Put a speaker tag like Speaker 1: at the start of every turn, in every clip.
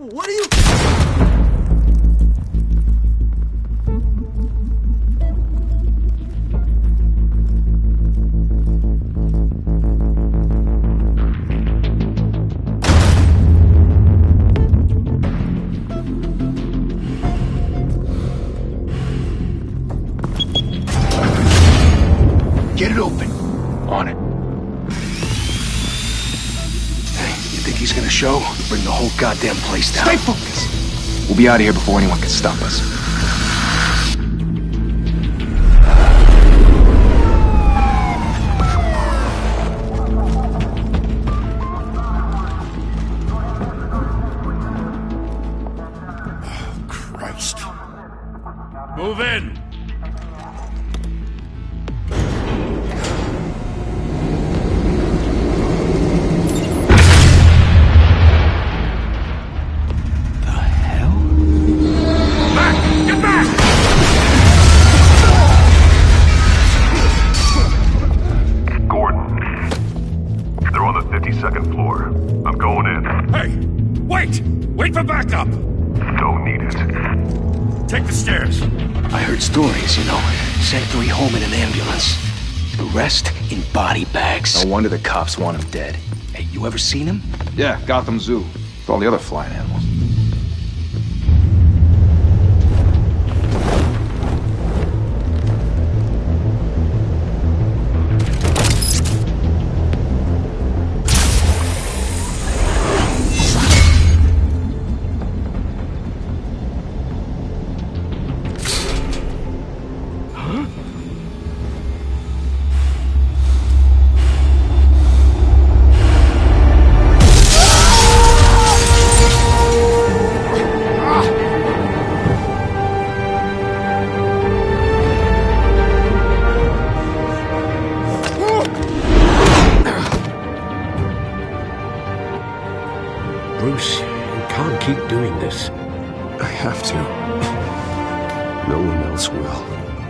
Speaker 1: What are you...
Speaker 2: Get it open. On it. Hey, you think he's gonna show? Bring the whole goddamn place down.
Speaker 3: Stay focused! We'll be out of here before anyone can stop us.
Speaker 1: Oh, Christ.
Speaker 4: Move in!
Speaker 5: Second floor. I'm going in.
Speaker 4: Hey! Wait! Wait for backup!
Speaker 5: Don't need it.
Speaker 4: Take the stairs.
Speaker 2: I heard stories, you know. Sent 3 home in an ambulance. The rest in body bags.
Speaker 3: No wonder the cops want him dead.
Speaker 2: Hey, you ever seen him?
Speaker 3: Yeah, Gotham Zoo. With all the other flying animals.
Speaker 6: Bruce, you can't keep doing this.
Speaker 7: I have to. No one else will.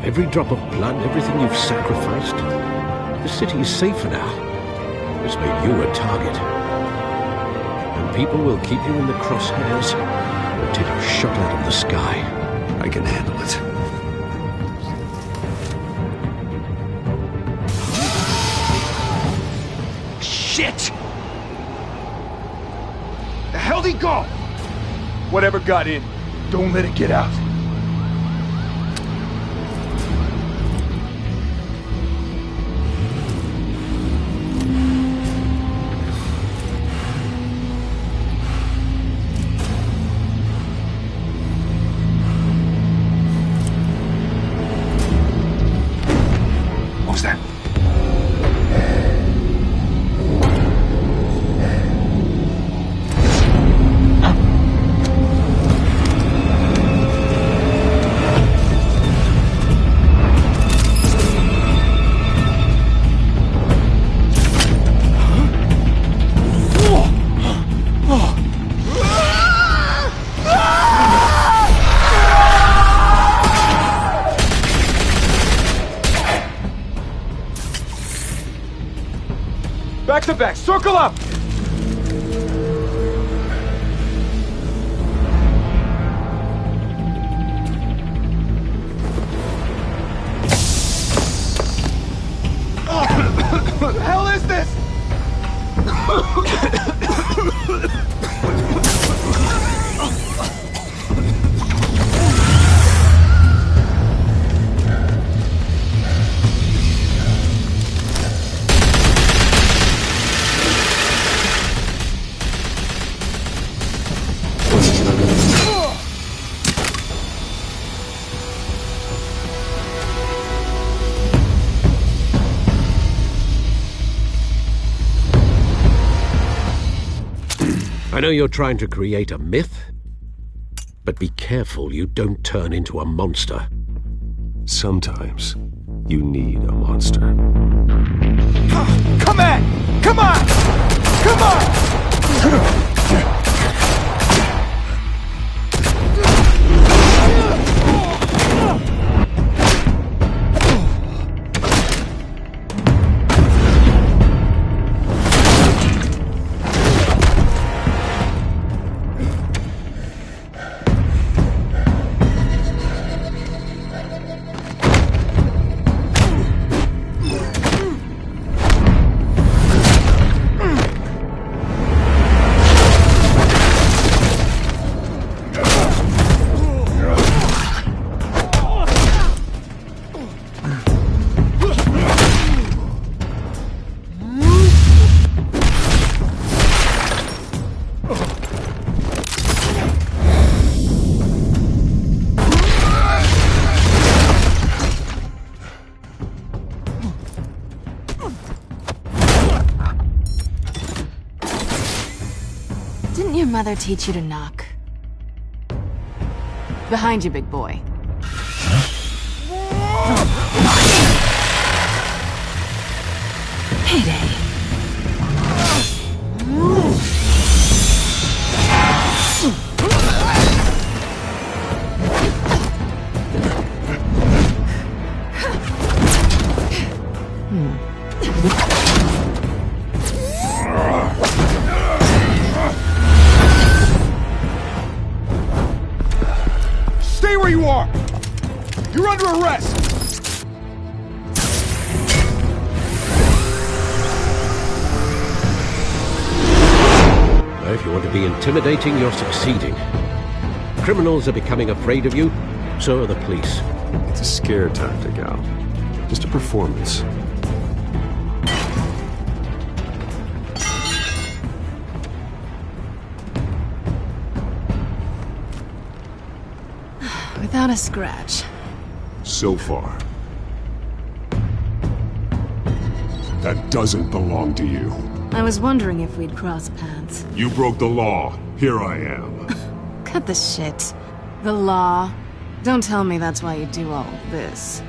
Speaker 6: Every drop of blood, everything you've sacrificed. The city is safer now. It's made you a target. And people will keep you in the crosshairs or take a shot out of the sky.
Speaker 7: I can handle it.
Speaker 2: Shit!
Speaker 3: The hell'd he go? Whatever got in, don't let it get out.
Speaker 2: What was that?
Speaker 3: Back to back, circle up! What the hell is this?
Speaker 6: I know you're trying to create a myth, but be careful you don't turn into a monster.
Speaker 7: Sometimes you need a monster.
Speaker 3: Come on! Come on! Come on!
Speaker 8: mother teach you to knock? Behind you, big boy. Heyday.
Speaker 3: Stay where you are! You're under arrest!
Speaker 6: If you want to be intimidating, you're succeeding. Criminals are becoming afraid of you, so are the police.
Speaker 7: It's a scare tactic, Al. Just a performance.
Speaker 8: Without a scratch.
Speaker 1: So far. That doesn't belong to you.
Speaker 8: I was wondering if we'd cross paths.
Speaker 1: You broke the law. Here I am.
Speaker 8: Cut the shit. The law. Don't tell me that's why you do all this.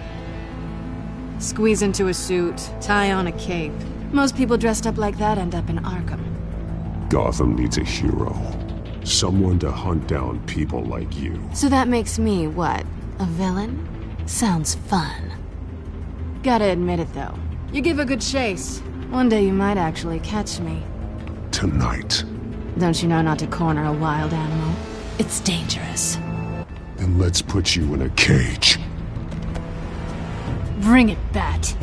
Speaker 8: Squeeze into a suit, tie on a cape. Most people dressed up like that end up in Arkham.
Speaker 1: Gotham needs a hero. Someone to hunt down people like you.
Speaker 8: So that makes me, what, a villain? Sounds fun. Gotta admit it, though. You give a good chase. One day you might actually catch me.
Speaker 1: Tonight.
Speaker 8: Don't you know not to corner a wild animal? It's dangerous.
Speaker 1: Then let's put you in a cage.
Speaker 8: Bring it, Bat.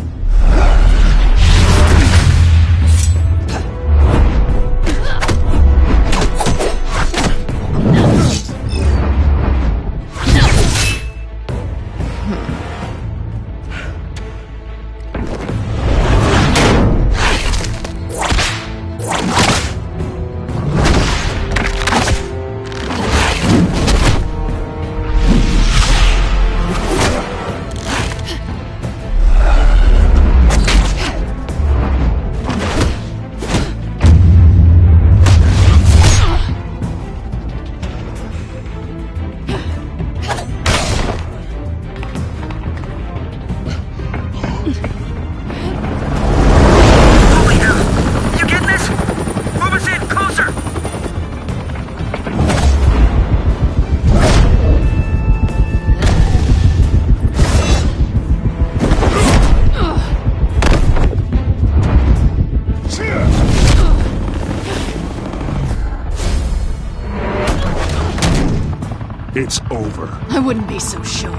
Speaker 1: It's over.
Speaker 8: I wouldn't be so sure.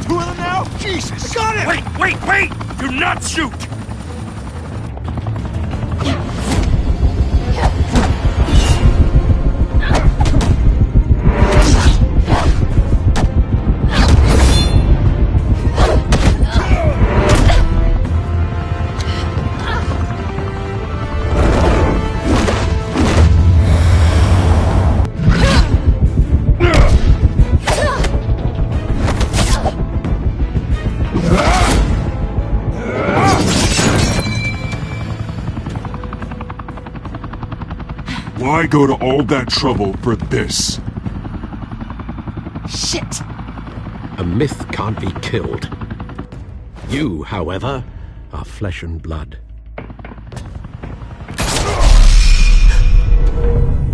Speaker 3: Two of them now? Jesus! I got him!
Speaker 4: Wait! Do not shoot!
Speaker 1: Why go to all that trouble for this?
Speaker 8: Shit!
Speaker 6: A myth can't be killed. You, however, are flesh and blood.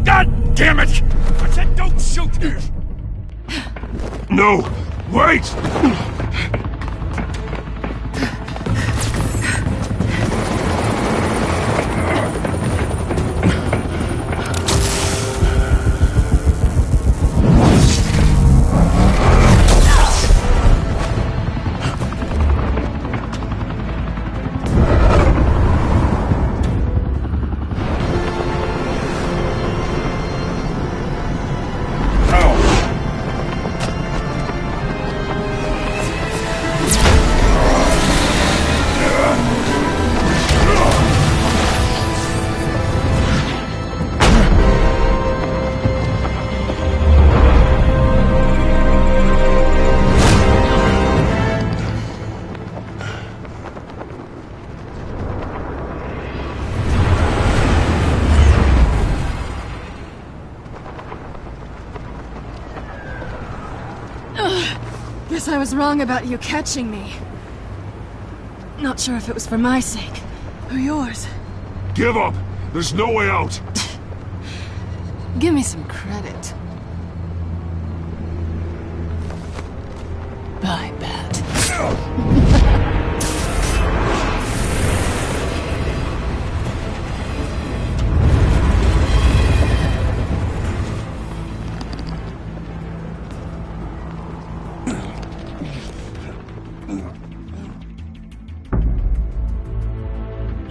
Speaker 4: God damn it! I said don't shoot!
Speaker 1: No! Wait!
Speaker 8: I was wrong about you catching me. Not sure if it was for my sake, or yours.
Speaker 1: Give up! There's no way out!
Speaker 8: Give me some credit. I bet.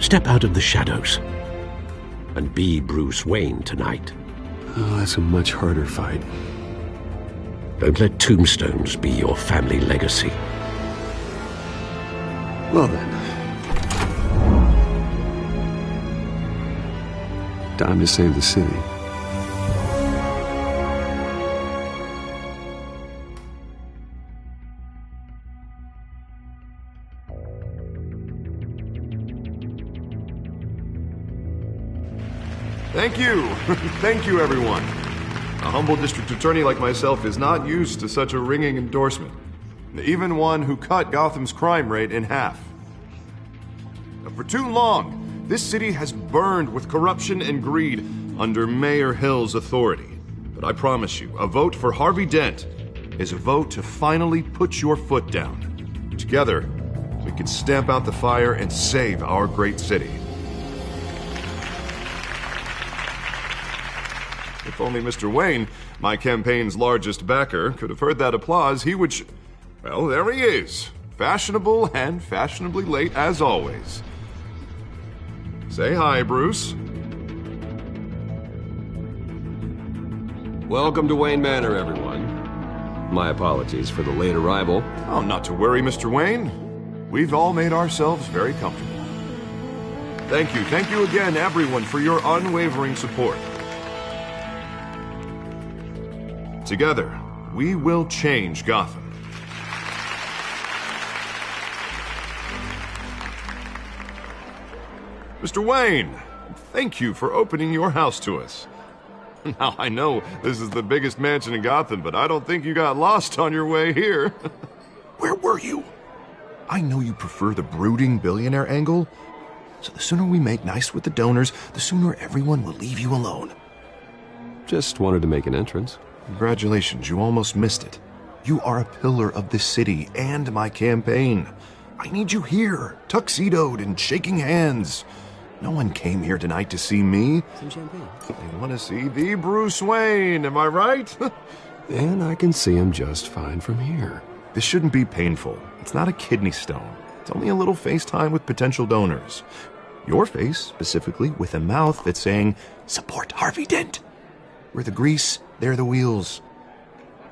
Speaker 6: Step out of the shadows and be Bruce Wayne tonight.
Speaker 7: Oh, that's a much harder fight.
Speaker 6: Don't let tombstones be your family legacy.
Speaker 7: Well then. Time to save the city.
Speaker 9: Thank you. Thank you, everyone. A humble district attorney like myself is not used to such a ringing endorsement. Even one who cut Gotham's crime rate in half. For too long, this city has burned with corruption and greed under Mayor Hill's authority. But I promise you, a vote for Harvey Dent is a vote to finally put your foot down. Together, we can stamp out the fire and save our great city. If only Mr. Wayne, my campaign's largest backer, could have heard that applause, he would well, there he is. Fashionable and fashionably late as always. Say hi, Bruce.
Speaker 7: Welcome to Wayne Manor, everyone. My apologies for the late arrival.
Speaker 9: Oh, not to worry, Mr. Wayne. We've all made ourselves very comfortable. Thank you again, everyone, for your unwavering support. Together, we will change Gotham. Mr. Wayne, thank you for opening your house to us. Now, I know this is the biggest mansion in Gotham, but I don't think you got lost on your way here. Where were you? I know you prefer the brooding billionaire angle, so the sooner we make nice with the donors, the sooner everyone will leave you alone.
Speaker 7: Just wanted to make an entrance.
Speaker 9: Congratulations, you almost missed it. You are a pillar of this city and my campaign. I need you here, tuxedoed and shaking hands. No one came here tonight to see me.
Speaker 7: Some champagne.
Speaker 9: They want to see the Bruce Wayne, am I right?
Speaker 7: And I can see him just fine from here.
Speaker 9: This shouldn't be painful. It's not a kidney stone. It's only a little FaceTime with potential donors. Your face, specifically, with a mouth that's saying, support Harvey Dent. We're the grease, they're the wheels.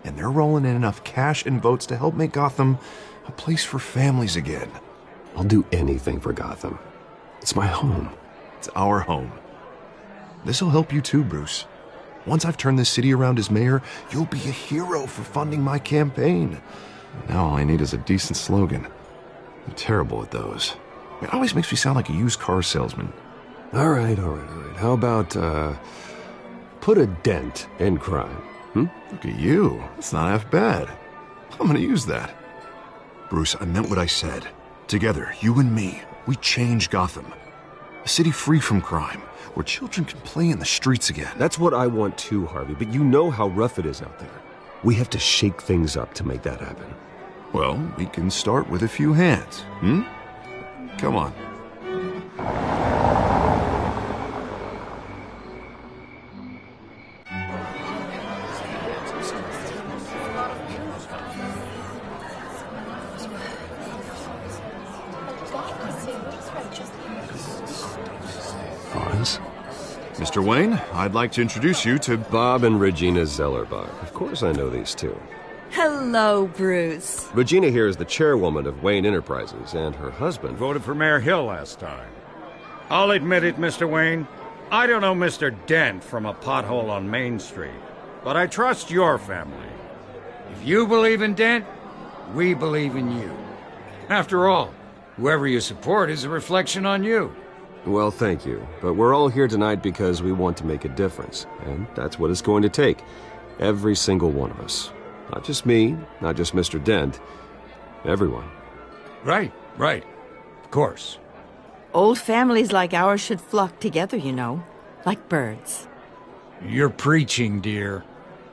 Speaker 9: And they're rolling in enough cash and votes to help make Gotham a place for families again.
Speaker 7: I'll do anything for Gotham. It's my home.
Speaker 9: It's our home. This'll help you too, Bruce. Once I've turned this city around as mayor, you'll be a hero for funding my campaign. Now all I need is a decent slogan.
Speaker 7: I'm terrible at those.
Speaker 9: It always makes me sound like a used car salesman.
Speaker 7: All right. How about, put a dent in crime?
Speaker 9: Look at you. That's not half bad. I'm gonna use that. Bruce, I meant what I said. Together, you and me, we change Gotham. A city free from crime, where children can play in the streets again.
Speaker 7: That's what I want too, Harvey, but you know how rough it is out there. We have to shake things up to make that happen.
Speaker 9: Well, we can start with a few hands, Come on. Mr. Wayne, I'd like to introduce you to
Speaker 7: Bob and Regina Zellerbach. Of course I know these two.
Speaker 10: Hello, Bruce.
Speaker 7: Regina here is the chairwoman of Wayne Enterprises, and her husband
Speaker 4: Voted for Mayor Hill last time. I'll admit it, Mr. Wayne. I don't know Mr. Dent from a pothole on Main Street, but I trust your family. If you believe in Dent, we believe in you. After all, whoever you support is a reflection on you.
Speaker 7: Well, thank you. But we're all here tonight because we want to make a difference. And that's what it's going to take. Every single one of us. Not just me, not just Mr. Dent, Everyone.
Speaker 4: Right. Of course.
Speaker 10: Old families like ours should flock together, you know. Like birds.
Speaker 4: You're preaching, dear.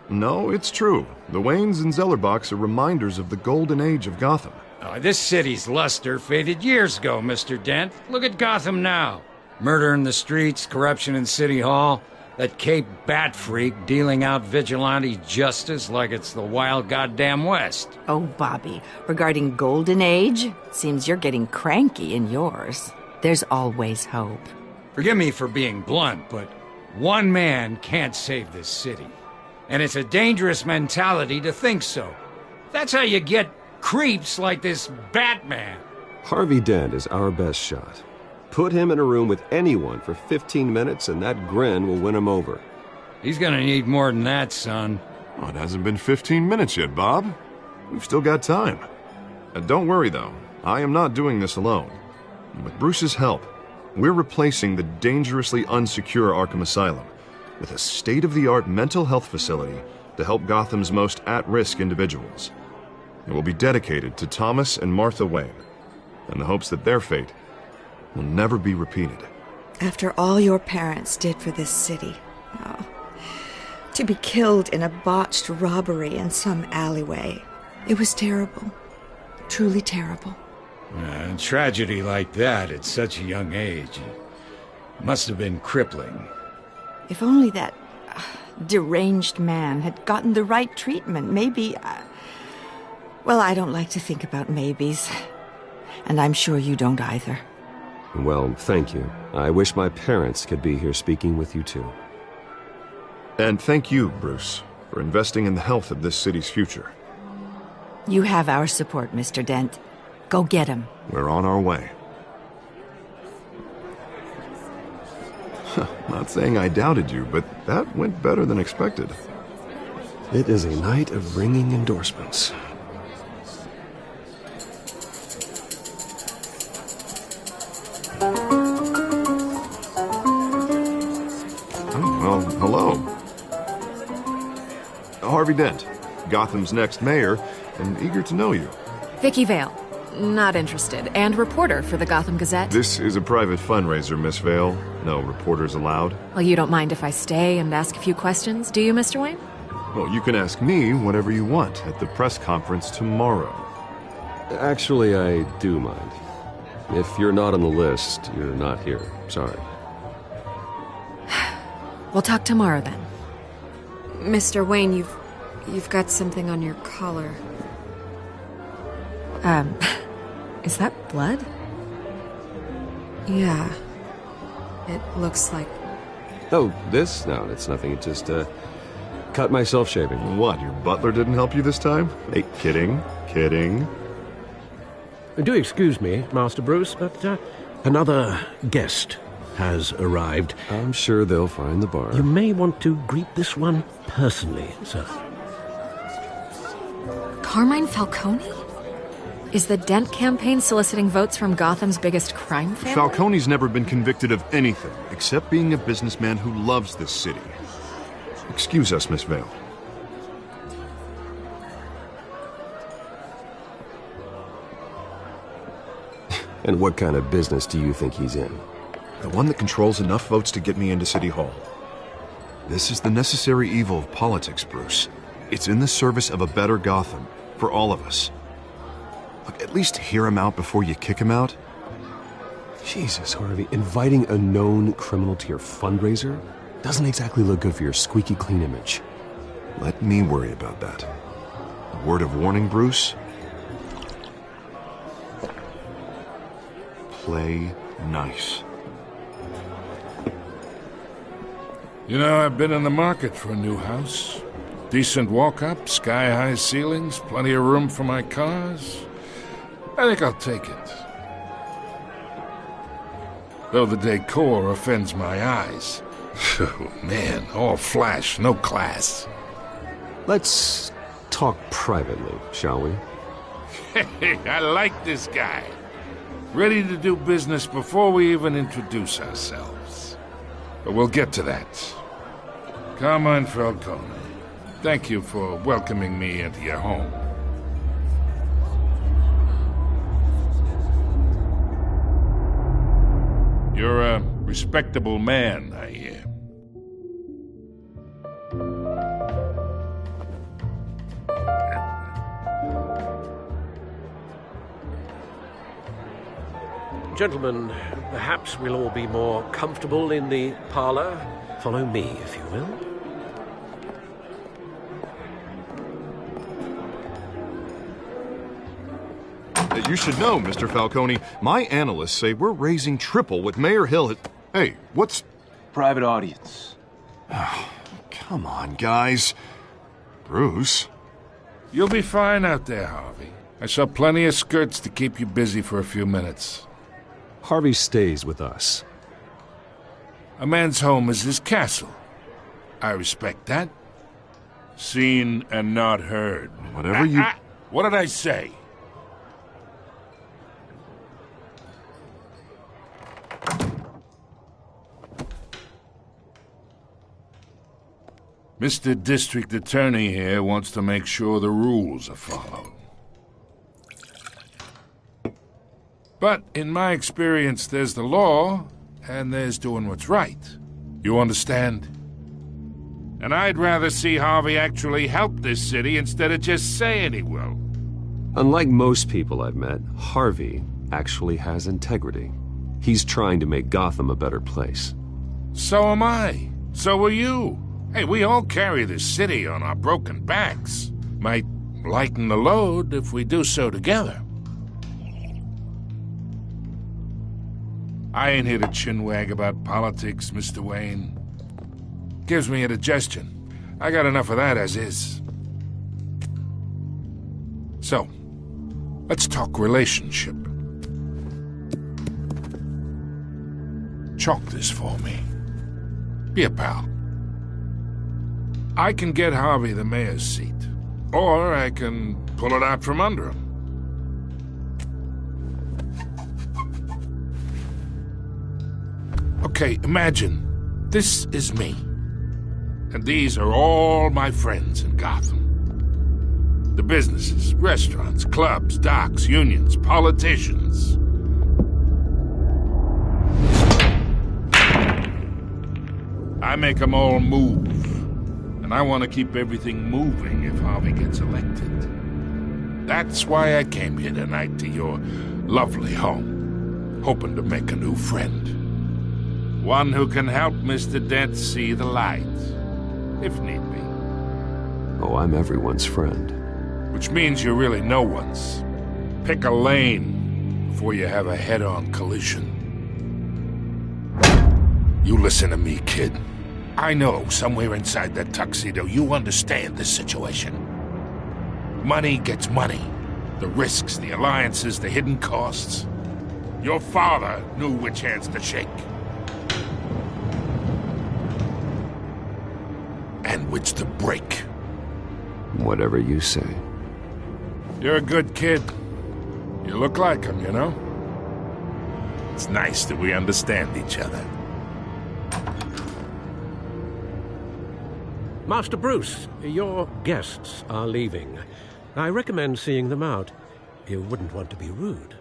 Speaker 9: No, it's true. The Waynes and Zellerbachs are reminders of the golden age of Gotham.
Speaker 4: Oh, this city's luster faded years ago, Mr. Dent. Look at Gotham now. Murder in the streets, corruption in City Hall, that Cape Bat freak dealing out vigilante justice like it's the wild goddamn West.
Speaker 10: Oh, Bobby, regarding Golden Age, seems you're getting cranky in yours. There's always hope.
Speaker 4: Forgive me for being blunt, but one man can't save this city. And it's a dangerous mentality to think so. That's how you get creeps like this Batman.
Speaker 7: Harvey Dent is our best shot. Put him in a room with anyone for 15 minutes and that grin will win him over.
Speaker 4: He's gonna need more than that, son.
Speaker 9: Oh, it hasn't been 15 minutes yet, Bob. We've still got time. Don't worry, though. I am not doing this alone. With Bruce's help, we're replacing the dangerously unsecure Arkham Asylum with a state-of-the-art mental health facility to help Gotham's most at-risk individuals. It will be dedicated to Thomas and Martha Wayne, in the hopes that their fate will never be repeated.
Speaker 11: After all your parents did for this city, to be killed in a botched robbery in some alleyway, it was terrible. Truly terrible.
Speaker 4: A tragedy like that at such a young age must have been crippling.
Speaker 10: If only that deranged man had gotten the right treatment, maybe... well, I don't like to think about maybes. And I'm sure you don't either.
Speaker 7: Well, thank you. I wish my parents could be here speaking with you too.
Speaker 9: And thank you, Bruce, for investing in the health of this city's future.
Speaker 10: You have our support, Mr. Dent. Go get him.
Speaker 9: We're on our way. Not saying I doubted you, but that went better than expected.
Speaker 7: It is a night of ringing endorsements.
Speaker 9: Well, hello. Harvey Dent, Gotham's next mayor, and eager to know you.
Speaker 8: Vicky Vale. Not interested. And reporter for the Gotham Gazette.
Speaker 9: This is a private fundraiser, Miss Vale. No reporters allowed.
Speaker 8: Well, you don't mind if I stay and ask a few questions, do you, Mr. Wayne?
Speaker 9: Well, you can ask me whatever you want at the press conference tomorrow.
Speaker 7: Actually, I do mind. If you're not on the list, you're not here. Sorry.
Speaker 8: We'll talk tomorrow then. Mr. Wayne, you've got something on your collar. Is that blood? Yeah. It looks like...
Speaker 7: Oh, this? No, it's nothing. It just, cut myself shaving.
Speaker 9: What, your butler didn't help you this time? Hey, kidding.
Speaker 6: Do excuse me, Master Bruce, but, another guest has arrived.
Speaker 7: I'm sure they'll find the bar.
Speaker 6: You may want to greet this one personally, sir.
Speaker 8: Carmine Falcone? Is the Dent campaign soliciting votes from Gotham's biggest crime family?
Speaker 9: Falcone's never been convicted of anything except being a businessman who loves this city. Excuse us, Miss Vale.
Speaker 7: And what kind of business do you think he's in?
Speaker 9: The one that controls enough votes to get me into City Hall. This is the necessary evil of politics, Bruce. It's in the service of a better Gotham, for all of us. Look, at least hear him out before you kick him out.
Speaker 7: Jesus, Harvey, inviting a known criminal to your fundraiser doesn't exactly look good for your squeaky clean image.
Speaker 9: Let me worry about that. A word of warning, Bruce? Play nice.
Speaker 12: You know, I've been in the market for a new house. Decent walk-up, sky-high ceilings, plenty of room for my cars. I think I'll take it. Though the decor offends my eyes. Oh, man, all flash, no class.
Speaker 7: Let's talk privately, shall we?
Speaker 12: Hey, I like this guy. Ready to do business before we even introduce ourselves. But we'll get to that. Carmine Falcone, thank you for welcoming me into your home. You're a respectable man, I hear.
Speaker 6: Gentlemen, perhaps we'll all be more comfortable in the parlor. Follow me, if you will.
Speaker 9: You should know, Mr. Falcone, my analysts say we're raising triple what Mayor Hill had... Hey, what's...
Speaker 13: Private audience.
Speaker 9: Oh, come on, guys. Bruce?
Speaker 12: You'll be fine out there, Harvey. I saw plenty of skirts to keep you busy for a few minutes.
Speaker 7: Harvey stays with us.
Speaker 12: A man's home is his castle. I respect that. Seen and not heard.
Speaker 9: Whatever you...
Speaker 12: What did I say? Mr. District Attorney here wants to make sure the rules are followed. But in my experience, there's the law, and there's doing what's right. You understand? And I'd rather see Harvey actually help this city instead of just saying he will.
Speaker 7: Unlike most people I've met, Harvey actually has integrity. He's trying to make Gotham a better place.
Speaker 12: So am I. So are you. Hey, we all carry this city on our broken backs. Might lighten the load if we do so together. I ain't here to chinwag about politics, Mr. Wayne. Gives me indigestion. I got enough of that as is. So, let's talk relationship. Chalk this for me. Be a pal. I can get Harvey the mayor's seat, or I can pull it out from under him. Okay, imagine this is me, and these are all my friends in Gotham. The businesses, restaurants, clubs, docks, unions, politicians. I make them all move. And I want to keep everything moving if Harvey gets elected. That's why I came here tonight to your lovely home, hoping to make a new friend. One who can help Mr. Dent see the light, if need be.
Speaker 7: Oh, I'm everyone's friend.
Speaker 12: Which means you're really no one's. Pick a lane before you have a head-on collision. You listen to me, kid. I know somewhere inside that tuxedo you understand this situation. Money gets money. The risks, the alliances, the hidden costs. Your father knew which hands to shake. And which to break.
Speaker 7: Whatever you say.
Speaker 12: You're a good kid. You look like him, you know? It's nice that we understand each other.
Speaker 6: Master Bruce, your guests are leaving. I recommend seeing them out. You wouldn't want to be rude.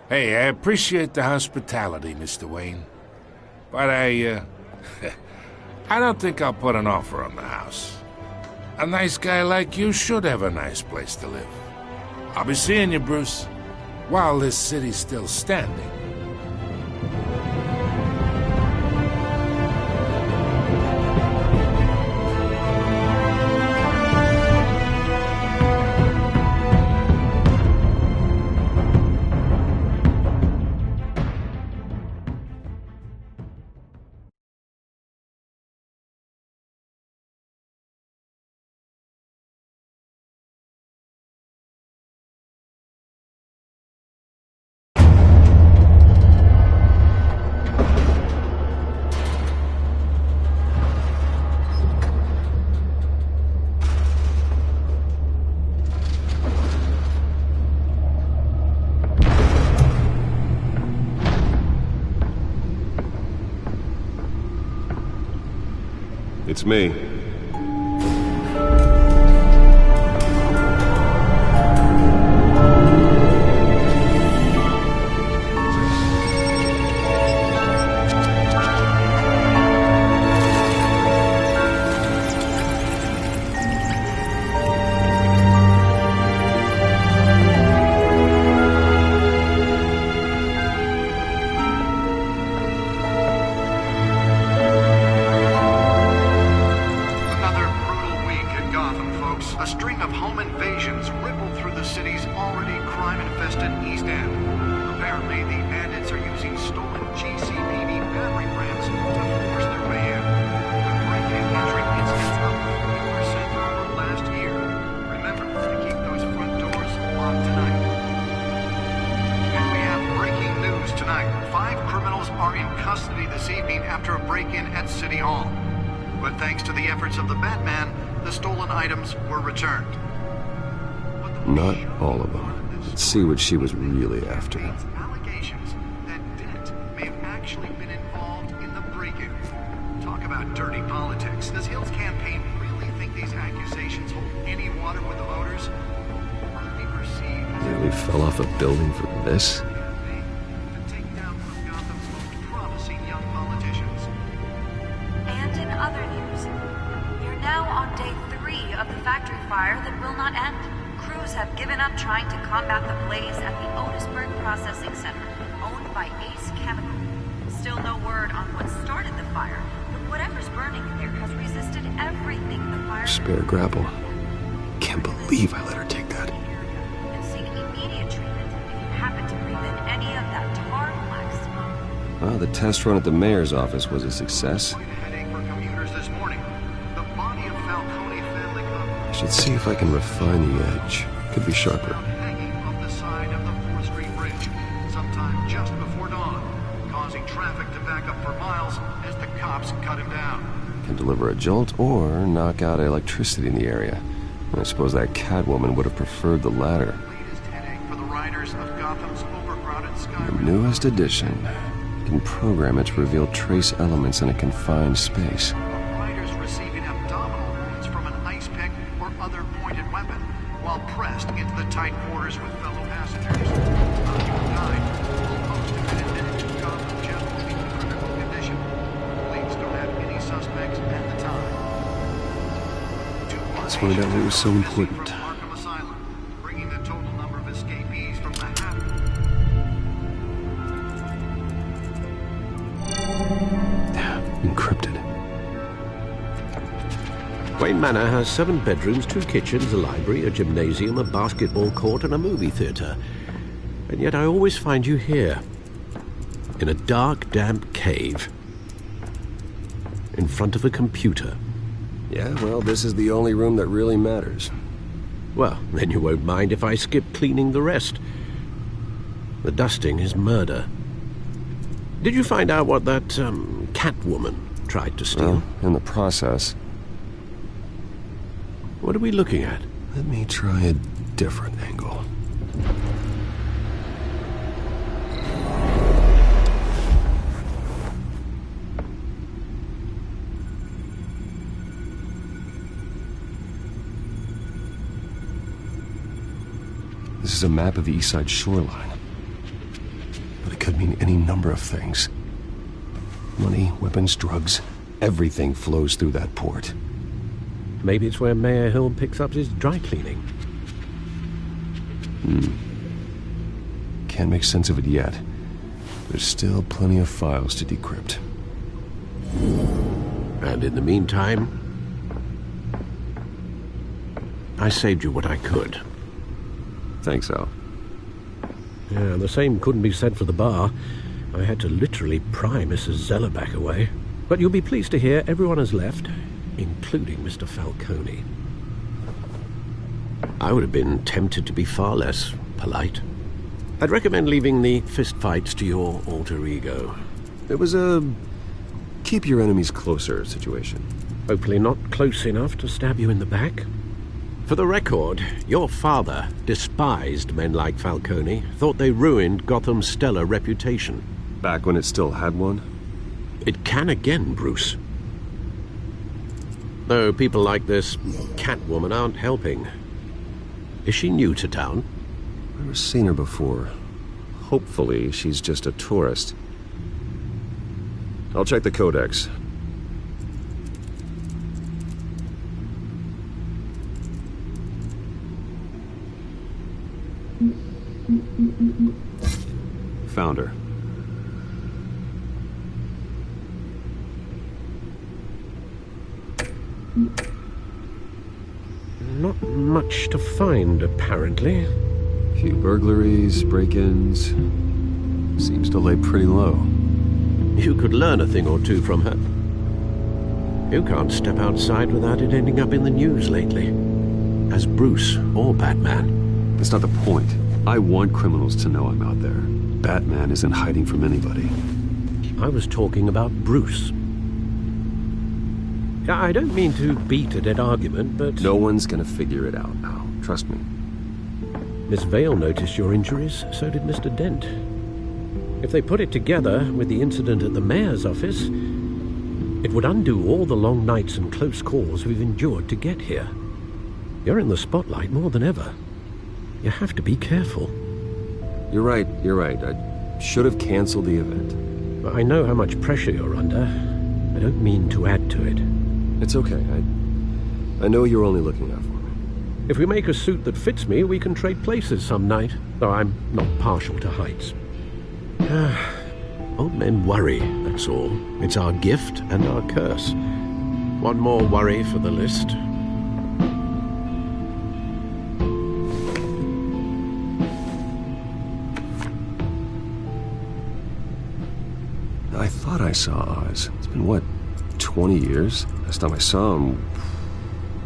Speaker 12: Hey, I appreciate the hospitality, Mr. Wayne. But I don't think I'll put an offer on the house. A nice guy like you should have a nice place to live. I'll be seeing you, Bruce, while this city's still standing.
Speaker 7: It's me.
Speaker 14: after a break-in at City Hall. But thanks to the efforts of the Batman, the stolen items were returned.
Speaker 7: Not all of them. Let's see what she was really after.
Speaker 14: Allegations that Dent may have actually been involved in the break-in. Talk about dirty politics. Does Hill's campaign really think these accusations hold any water with the voters?
Speaker 7: Nearly fell off a building for this?
Speaker 15: And in other news, you're now on day 3 of the factory fire that will not end. Crews have given up trying to combat the blaze at the Otisburg Processing Center, owned by Ace Chemical. Still no word on what started the fire, but whatever's burning in there has resisted everything the fire...
Speaker 7: Spare grapple. Can't believe I let her take that.
Speaker 15: And seek immediate treatment if you happen to breathe in any of that tar black smoke.
Speaker 7: Well, the test run at the mayor's office was a success. I should see if I can refine the edge. Could be sharper.
Speaker 14: Hanging off the side of the 4th Street Bridge, sometime just before dawn, causing traffic to back up for miles as the cops cut him down.
Speaker 7: Can deliver a jolt or knock out electricity in the area. I suppose that Catwoman would have preferred the latter.
Speaker 14: For the riders of Gotham's overcrowded sky.
Speaker 7: The newest edition. Can program it to reveal trace elements in a confined space.
Speaker 14: Riders receiving abdominal wounds from an ice pick or other pointed weapon while pressed into the tight quarters with fellow passengers. People died, while most have been admitted to Gotham General in critical condition. Police don't have any suspects at the time.
Speaker 7: Let's find out what was so important.
Speaker 14: Arkham Asylum, bringing the total number of escapees from the half.
Speaker 7: Encrypted.
Speaker 6: Wayne Manor has 7 bedrooms, 2 kitchens, a library, a gymnasium, a basketball court, and a movie theatre. And yet I always find you here, in a dark, damp cave, in front of a computer.
Speaker 7: Yeah, well, this is the only room that really matters.
Speaker 6: Well, then you won't mind if I skip cleaning the rest. The dusting is murder. Did you find out what that, Catwoman tried to steal?
Speaker 7: Well, in the process.
Speaker 6: What are we looking at?
Speaker 7: Let me try a different angle. This is a map of the East Side shoreline. But it could mean any number of things. Money, weapons, drugs, everything flows through that port.
Speaker 6: Maybe it's where Mayor Hill picks up his dry cleaning.
Speaker 7: Can't make sense of it yet. There's still plenty of files to decrypt.
Speaker 6: And in the meantime, I saved you what I could.
Speaker 7: Thanks, Al.
Speaker 6: Yeah, the same couldn't be said for the bar. I had to literally pry Mrs. Zeller back away. But you'll be pleased to hear everyone has left, including Mr. Falcone. I would have been tempted to be far less polite. I'd recommend leaving the fistfights to your alter ego.
Speaker 7: It was a keep your enemies closer situation.
Speaker 6: Hopefully not close enough to stab you in the back. For the record, your father despised men like Falcone, thought they ruined Gotham's stellar reputation.
Speaker 7: Back when it still had one?
Speaker 6: It can again, Bruce. Though people like this Catwoman aren't helping. Is she new to town?
Speaker 7: I've never seen her before. Hopefully, she's just a tourist. I'll check the codex. Found her.
Speaker 6: Not much to find, apparently.
Speaker 7: Few burglaries, break-ins. Seems to lay pretty low.
Speaker 6: You could learn a thing or two from her. You can't step outside without it ending up in the news lately. As Bruce or Batman.
Speaker 7: That's not the point. I want criminals to know I'm out there. Batman isn't hiding from anybody.
Speaker 6: I was talking about Bruce. I don't mean to beat a dead argument, but...
Speaker 7: No one's gonna figure it out now. Trust me.
Speaker 6: Miss Vale noticed your injuries, so did Mr. Dent. If they put it together with the incident at the mayor's office, it would undo all the long nights and close calls we've endured to get here. You're in the spotlight more than ever. You have to be careful.
Speaker 7: You're right. I should have canceled the event.
Speaker 6: I know how much pressure you're under. I don't mean to add to it.
Speaker 7: It's okay. I know you're only looking out for me.
Speaker 6: If we make a suit that fits me, we can trade places some night, though I'm not partial to heights. Old men worry, that's all. It's our gift and our curse. One more worry for the list.
Speaker 7: I thought I saw Oz. It's been, what, 20 years? Last time I saw him,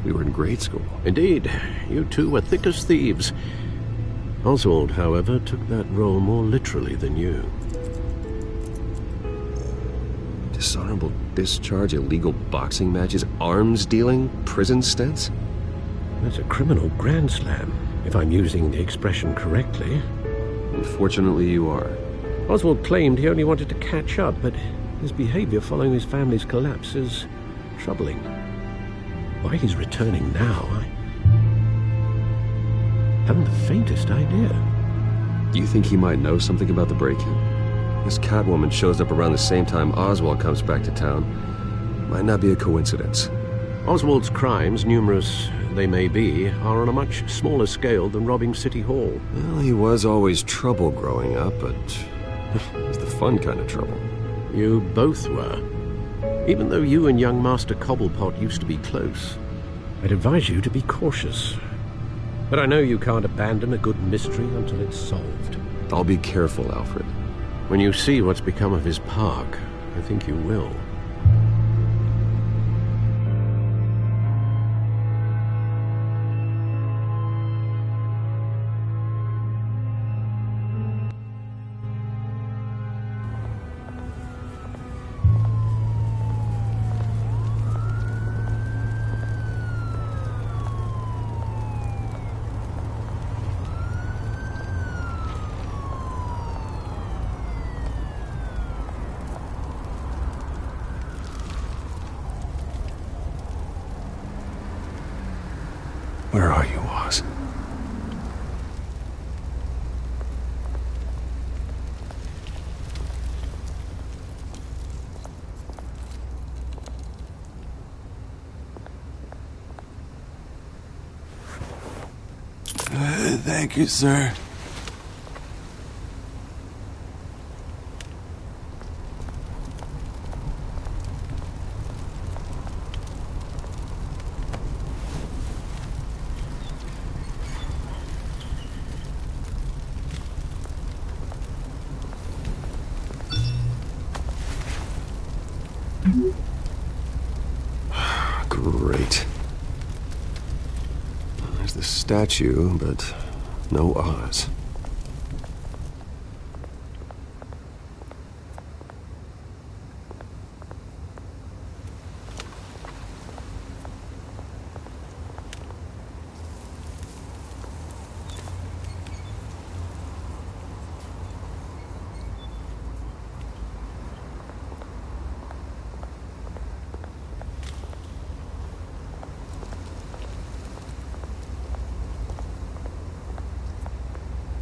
Speaker 7: we were in grade school.
Speaker 6: Indeed. You two were thick as thieves. Oswald, however, took that role more literally than you.
Speaker 7: Dishonorable discharge, illegal boxing matches, arms dealing, prison stints?
Speaker 6: That's a criminal grand slam, if I'm using the expression correctly.
Speaker 7: Unfortunately, you are.
Speaker 6: Oswald claimed he only wanted to catch up, but his behavior following his family's collapse is troubling. Why he's returning now, I haven't the faintest idea.
Speaker 7: You think he might know something about the break-in? This Catwoman shows up around the same time Oswald comes back to town. Might not be a coincidence.
Speaker 6: Oswald's crimes, numerous they may be, are on a much smaller scale than robbing City Hall.
Speaker 7: Well, he was always trouble growing up, but it's the fun kind of trouble.
Speaker 6: You both were. Even though you and young Master Cobblepot used to be close, I'd advise you to be cautious. But I know you can't abandon a good mystery until it's solved.
Speaker 7: I'll be careful, Alfred.
Speaker 6: When you see what's become of his park, I think you will.
Speaker 7: Where are you, Oz?
Speaker 16: Thank you, sir.
Speaker 7: Great. There's the statue, but no Oz.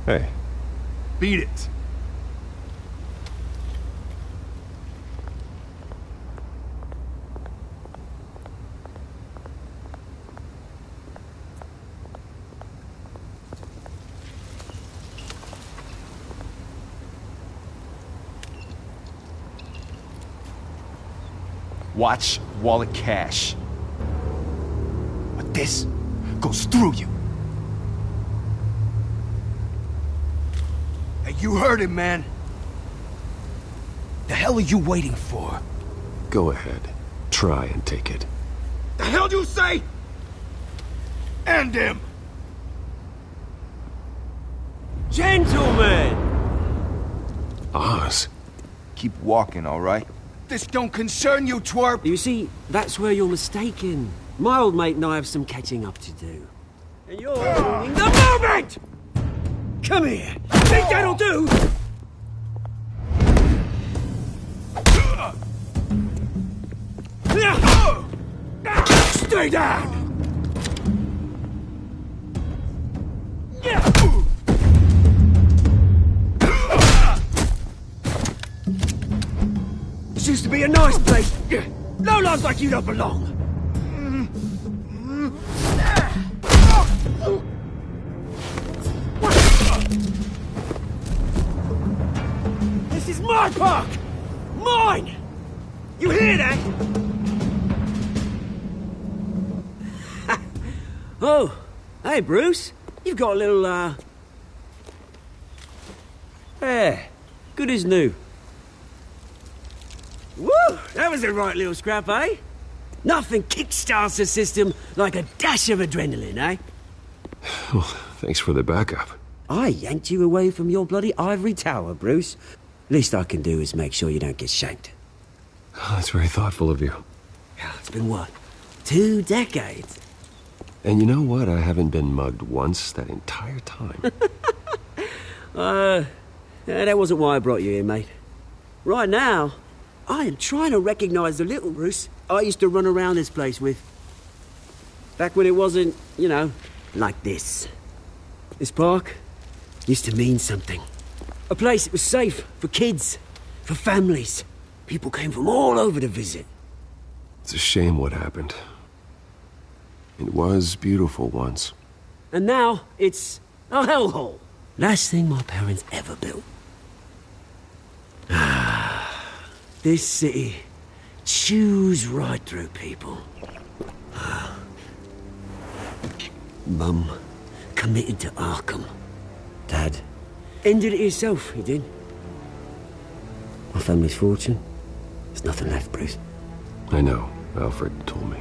Speaker 7: Hey.
Speaker 3: Beat it. Watch wallet cash. But this goes through you. Hey, you heard him, man. The hell are you waiting for?
Speaker 7: Go ahead. Try and take it.
Speaker 3: The hell do you say? End him!
Speaker 16: Gentlemen!
Speaker 7: Oz.
Speaker 3: Keep walking, all right? This don't concern you, twerp!
Speaker 16: You see, that's where you're mistaken. My old mate and I have some catching up to do. And you're ruining the moment! Come here! Think that'll do? Stay down! This used to be a nice place. No lives like you don't belong. This is my park! Mine! You hear that? Oh, hey, Bruce. You've got a little, Yeah, good as new. Woo! That was a right little scrap, eh? Nothing kickstarts the system like a dash of adrenaline, eh?
Speaker 7: Well, thanks for the backup.
Speaker 16: I yanked you away from your bloody ivory tower, Bruce. Least I can do is make sure you don't get shanked.
Speaker 7: Oh, that's very thoughtful of you.
Speaker 16: Yeah, it's been what? 2 decades?
Speaker 7: And you know what? I haven't been mugged once that entire time.
Speaker 16: That wasn't why I brought you here, mate. Right now, I am trying to recognize the little Bruce I used to run around this place with. Back when it wasn't, you know, like this. This park used to mean something. A place that was safe for kids, for families. People came from all over to visit.
Speaker 7: It's a shame what happened. It was beautiful once.
Speaker 16: And now, it's a hellhole. Last thing my parents ever built. This city chews right through people. Mum committed to Arkham. Dad ended it himself, he did. My family's fortune, there's nothing left, Bruce.
Speaker 7: I know. Alfred told me.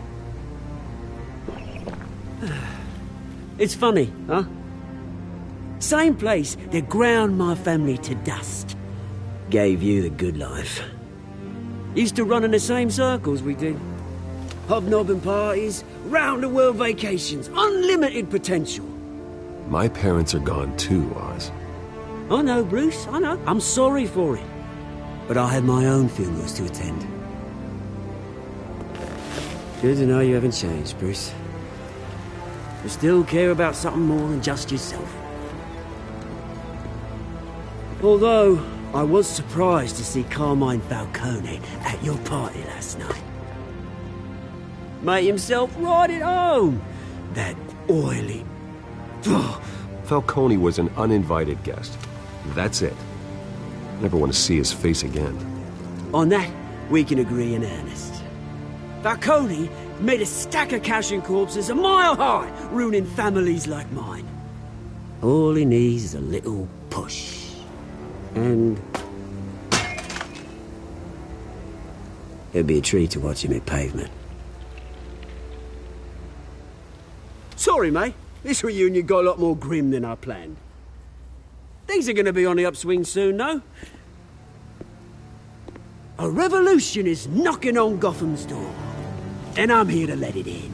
Speaker 16: It's funny, huh? Same place that ground my family to dust. Gave you the good life. Used to run in the same circles we did. Hobnobbing parties, round-the-world vacations, unlimited potential.
Speaker 7: My parents are gone too, Oz.
Speaker 16: I know, Bruce, I know. I'm sorry for it. But I had my own funerals to attend. Good to know you haven't changed, Bruce. You still care about something more than just yourself. Although, I was surprised to see Carmine Falcone at your party last night. Made himself right at home. That oily...
Speaker 7: Falcone was an uninvited guest. That's it. Never want to see his face again.
Speaker 16: On that, we can agree in earnest. Falcone made a stack of cash and corpses a mile high, ruining families like mine. All he needs is a little push. And... it'd be a treat to watch him hit pavement. Sorry, mate. This reunion got a lot more grim than I planned. Things are gonna be on the upswing soon, though. A revolution is knocking on Gotham's door. And I'm here to let it in.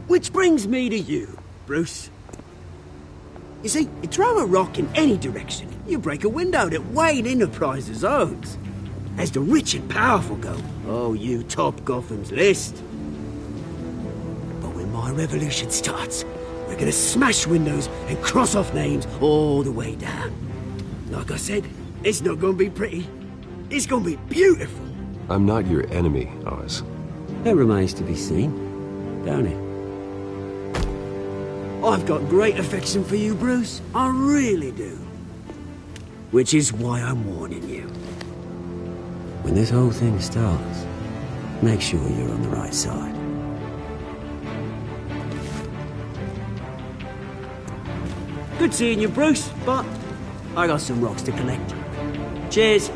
Speaker 16: Which brings me to you, Bruce. You see, you throw a rock in any direction, you break a window that Wayne Enterprises owns. As the rich and powerful go, oh, you top Gotham's list. But when my revolution starts, we're gonna smash windows and cross off names all the way down. Like I said, it's not gonna be pretty. It's gonna be beautiful.
Speaker 7: I'm not your enemy, Oz.
Speaker 16: That remains to be seen, don't it? I've got great affection for you, Bruce. I really do. Which is why I'm warning you. When this whole thing starts, make sure you're on the right side. Good seeing you, Bruce, but I got some rocks to collect. Cheers.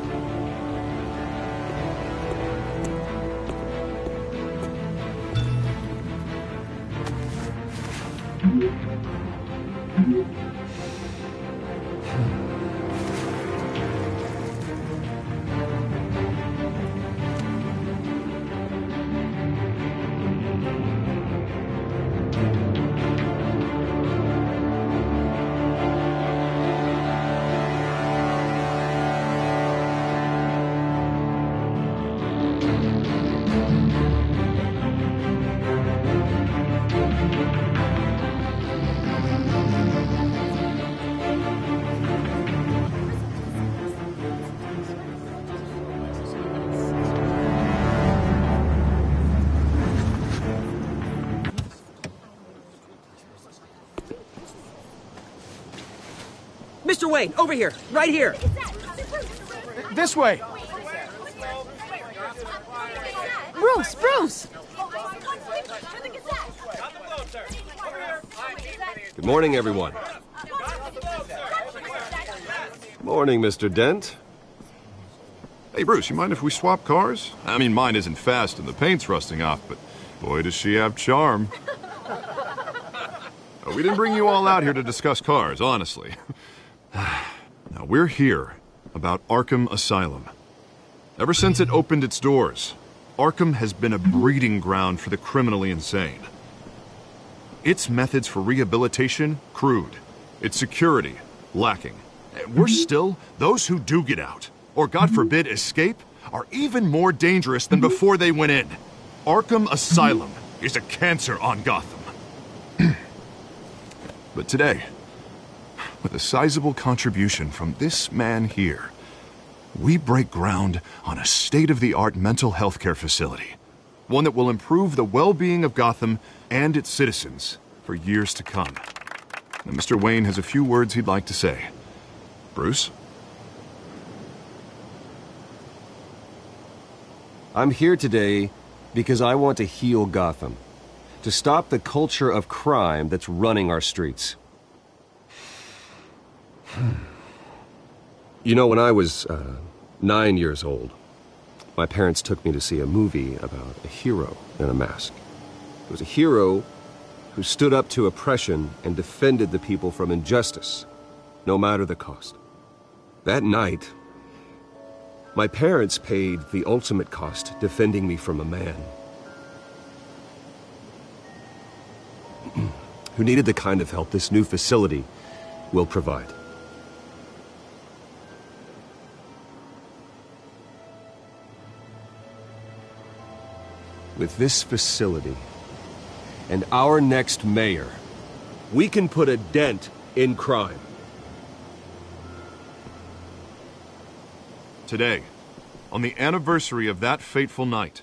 Speaker 16: Mr. Wayne, over here, right here.
Speaker 3: This way.
Speaker 8: Bruce!
Speaker 7: Good morning, everyone. Morning, Mr. Dent.
Speaker 9: Hey, Bruce, you mind if we swap cars? I mean, mine isn't fast and the paint's rusting off, but boy, does she have charm. We didn't bring you all out here to discuss cars, honestly. Now, we're here about Arkham Asylum. Ever since it opened its doors, Arkham has been a breeding ground for the criminally insane. Its methods for rehabilitation, crude. Its security, lacking. Worse still, those who do get out, or God forbid escape, are even more dangerous than before they went in. Arkham Asylum is a cancer on Gotham. But today, with a sizable contribution from this man here, we break ground on a state-of-the-art mental health care facility. One that will improve the well-being of Gotham and its citizens for years to come. Now, Mr. Wayne has a few words he'd like to say. Bruce?
Speaker 7: I'm here today because I want to heal Gotham. To stop the culture of crime that's running our streets. You know, when I was 9 years old, my parents took me to see a movie about a hero in a mask. It was a hero who stood up to oppression and defended the people from injustice, no matter the cost. That night, my parents paid the ultimate cost defending me from a man who needed the kind of help this new facility will provide. With this facility and our next mayor, we can put a dent in crime.
Speaker 9: Today, on the anniversary of that fateful night,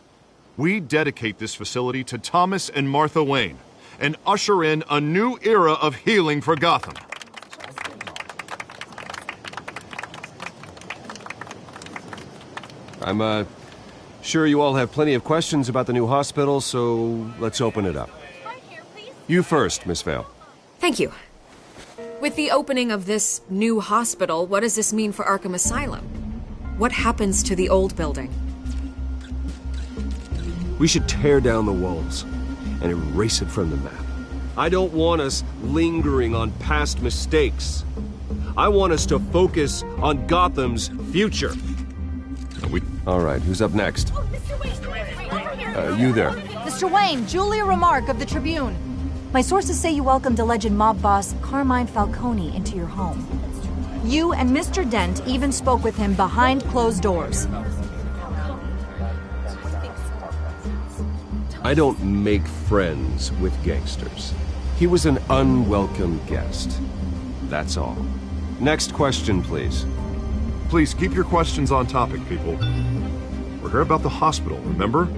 Speaker 9: we dedicate this facility to Thomas and Martha Wayne and usher in a new era of healing for Gotham.
Speaker 7: I'm sure you all have plenty of questions about the new hospital, so let's open it up. You first, Miss Vale.
Speaker 17: Thank you. With the opening of this new hospital, what does this mean for Arkham Asylum? What happens to the old building?
Speaker 7: We should tear down the walls and erase it from the map. I don't want us lingering on past mistakes. I want us to focus on Gotham's future. All right, who's up next? You there.
Speaker 18: Mr. Wayne, Julia Remark of the Tribune. My sources say you welcomed alleged mob boss Carmine Falcone into your home. You and Mr. Dent even spoke with him behind closed doors.
Speaker 7: I don't make friends with gangsters. He was an unwelcome guest. That's all. Next question, please.
Speaker 9: Please keep your questions on topic, people. We're here about the hospital, remember?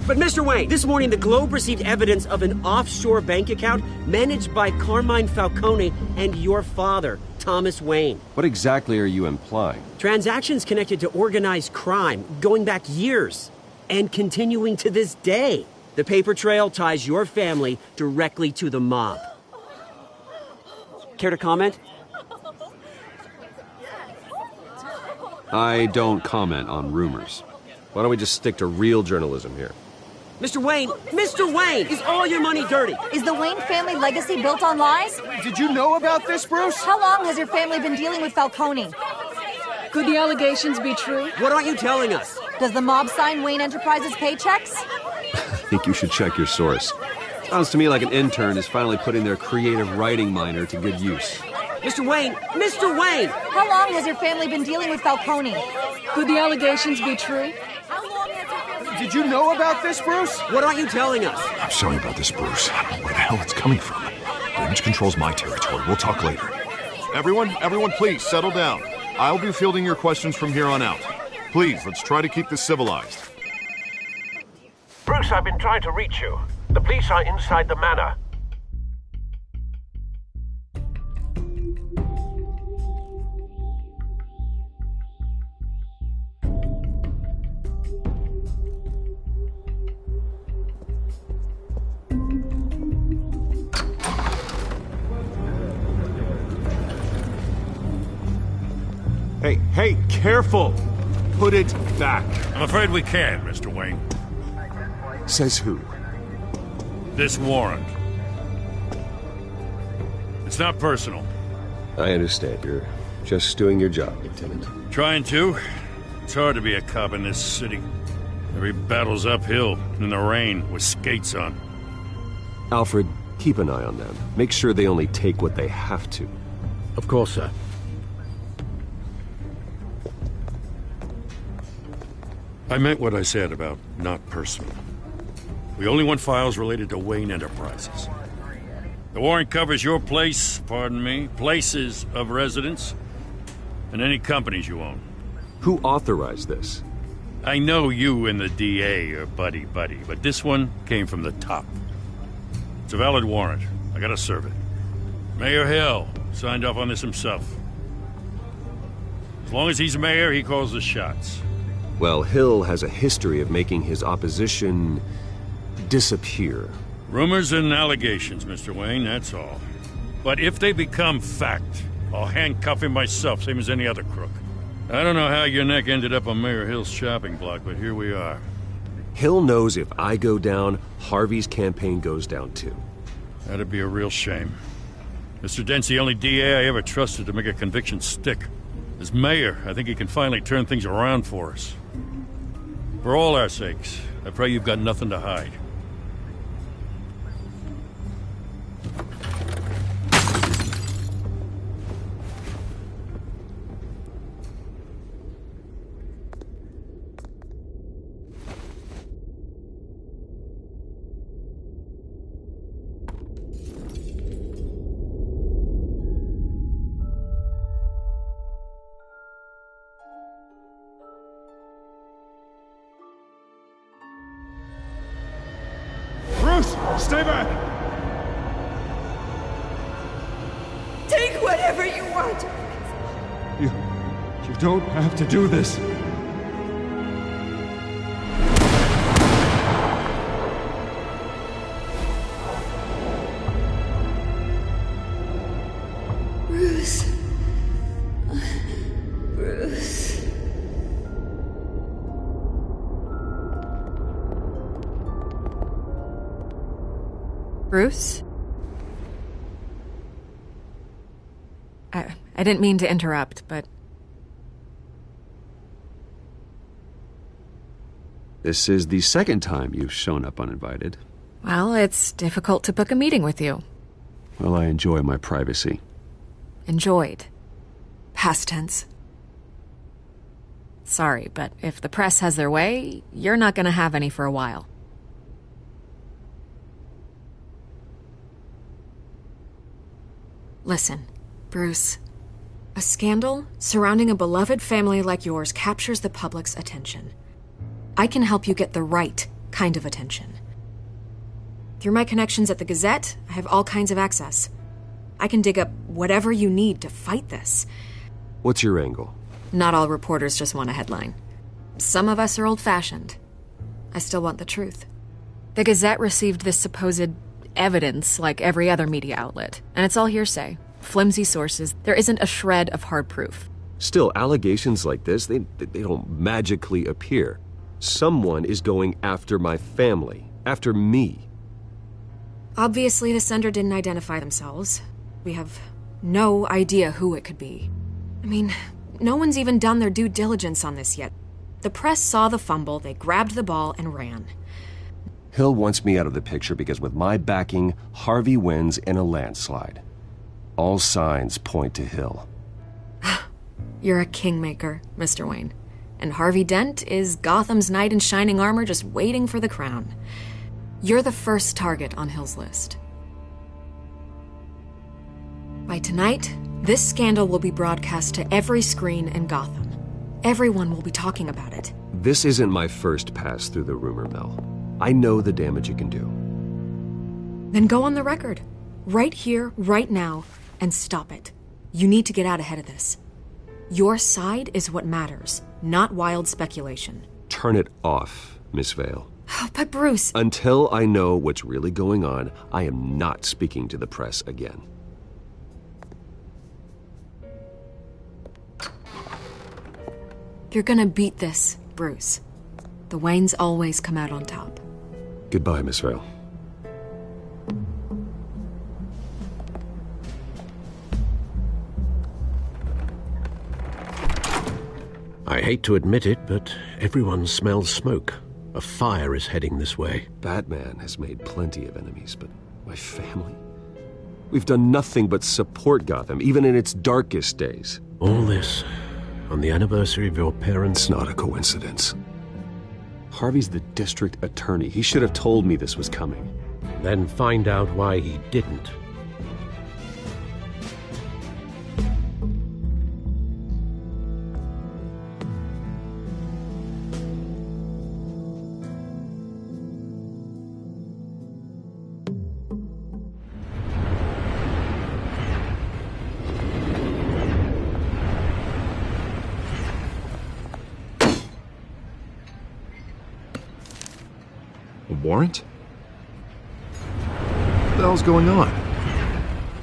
Speaker 16: But Mr. Wayne, this morning the Globe received evidence of an offshore bank account managed by Carmine Falcone and your father, Thomas Wayne.
Speaker 7: What exactly are you implying?
Speaker 16: Transactions connected to organized crime, going back years, and continuing to this day. The paper trail ties your family directly to the mob. Care to comment?
Speaker 7: I don't comment on rumors. Why don't we just stick to real journalism here?
Speaker 16: Mr. Wayne, is all your money dirty?
Speaker 18: Is the Wayne family legacy built on lies?
Speaker 3: Did you know about this, Bruce?
Speaker 18: How long has your family been dealing with Falcone?
Speaker 17: Could the allegations be true?
Speaker 16: What aren't you telling us?
Speaker 18: Does the mob sign Wayne Enterprises paychecks?
Speaker 7: I think you should check your source. Sounds to me like an intern is finally putting their creative writing minor to good use.
Speaker 16: Mr. Wayne!
Speaker 18: How long has your family been dealing with Falcone?
Speaker 17: Could the allegations be true?
Speaker 3: Did you know about this, Bruce?
Speaker 16: What aren't you telling us?
Speaker 9: I'm sorry about this, Bruce. I don't know where the hell it's coming from. Damage control's my territory. We'll talk later. Everyone, please, settle down. I'll be fielding your questions from here on out. Please, let's try to keep this civilized.
Speaker 6: Bruce, I've been trying to reach you. The police are inside the manor.
Speaker 3: Hey, careful! Put it back.
Speaker 4: I'm afraid we can't, Mr. Wayne.
Speaker 1: Says who?
Speaker 4: This warrant. It's not personal.
Speaker 7: I understand. You're just doing your job, Lieutenant.
Speaker 4: Trying to. It's hard to be a cop in this city. Every battle's uphill, in the rain, with skates on.
Speaker 7: Alfred, keep an eye on them. Make sure they only take what they have to.
Speaker 6: Of course, sir.
Speaker 4: I meant what I said about not personal. We only want files related to Wayne Enterprises. The warrant covers your place, pardon me, places of residence, and any companies you own.
Speaker 7: Who authorized this?
Speaker 4: I know you and the DA are buddy-buddy, but this one came from the top. It's a valid warrant. I gotta serve it. Mayor Hill signed off on this himself. As long as he's mayor, he calls the shots.
Speaker 7: Well, Hill has a history of making his opposition disappear.
Speaker 4: Rumors and allegations, Mr. Wayne, that's all. But if they become fact, I'll handcuff him myself, same as any other crook. I don't know how your neck ended up on Mayor Hill's shopping block, but here we are.
Speaker 7: Hill knows if I go down, Harvey's campaign goes down too.
Speaker 4: That'd be a real shame. Mr. Dent's the only DA I ever trusted to make a conviction stick. As mayor, I think he can finally turn things around for us. For all our sakes, I pray you've got nothing to hide.
Speaker 3: Stay back!
Speaker 11: Take whatever you want!
Speaker 3: You don't have to do this.
Speaker 11: Bruce. Bruce.
Speaker 17: Bruce? I didn't mean to interrupt, but...
Speaker 7: This is the second time you've shown up uninvited.
Speaker 17: Well, it's difficult to book a meeting with you.
Speaker 7: Well, I enjoy my privacy.
Speaker 17: Enjoyed. Past tense. Sorry, but if the press has their way, you're not gonna have any for a while. Listen, Bruce. A scandal surrounding a beloved family like yours captures the public's attention. I can help you get the right kind of attention. Through my connections at the Gazette, I have all kinds of access. I can dig up whatever you need to fight this.
Speaker 7: What's your angle?
Speaker 17: Not all reporters just want a headline. Some of us are old-fashioned. I still want the truth. The Gazette received this supposed evidence like every other media outlet, and it's all hearsay. Flimsy sources. There isn't a shred of hard proof.
Speaker 7: Still, allegations like this, they don't magically appear. Someone is going after my family, after me.
Speaker 17: Obviously, the sender didn't identify themselves. We have no idea who it could be. I mean, no one's even done their due diligence on this yet. The press saw the fumble, they grabbed the ball and ran.
Speaker 7: Hill wants me out of the picture because with my backing, Harvey wins in a landslide. All signs point to Hill.
Speaker 17: You're a kingmaker, Mr. Wayne. And Harvey Dent is Gotham's knight in shining armor just waiting for the crown. You're the first target on Hill's list. By tonight, this scandal will be broadcast to every screen in Gotham. Everyone will be talking about it.
Speaker 7: This isn't my first pass through the rumor mill. I know the damage it can do.
Speaker 17: Then go on the record. Right here, right now, and stop it. You need to get out ahead of this. Your side is what matters, not wild speculation.
Speaker 7: Turn it off, Miss Vale.
Speaker 17: Oh, but Bruce...
Speaker 7: Until I know what's really going on, I am not speaking to the press again.
Speaker 17: You're gonna beat this, Bruce. The Waynes always come out on top.
Speaker 7: Goodbye, Miss Vale.
Speaker 6: I hate to admit it, but everyone smells smoke. A fire is heading this way.
Speaker 7: Batman has made plenty of enemies, but my family? We've done nothing but support Gotham, even in its darkest days.
Speaker 6: All this on the anniversary of your parents'...
Speaker 7: It's not a coincidence. Harvey's the district attorney. He should have told me this was coming.
Speaker 6: Then find out why he didn't.
Speaker 9: Warrant? What the hell's going on?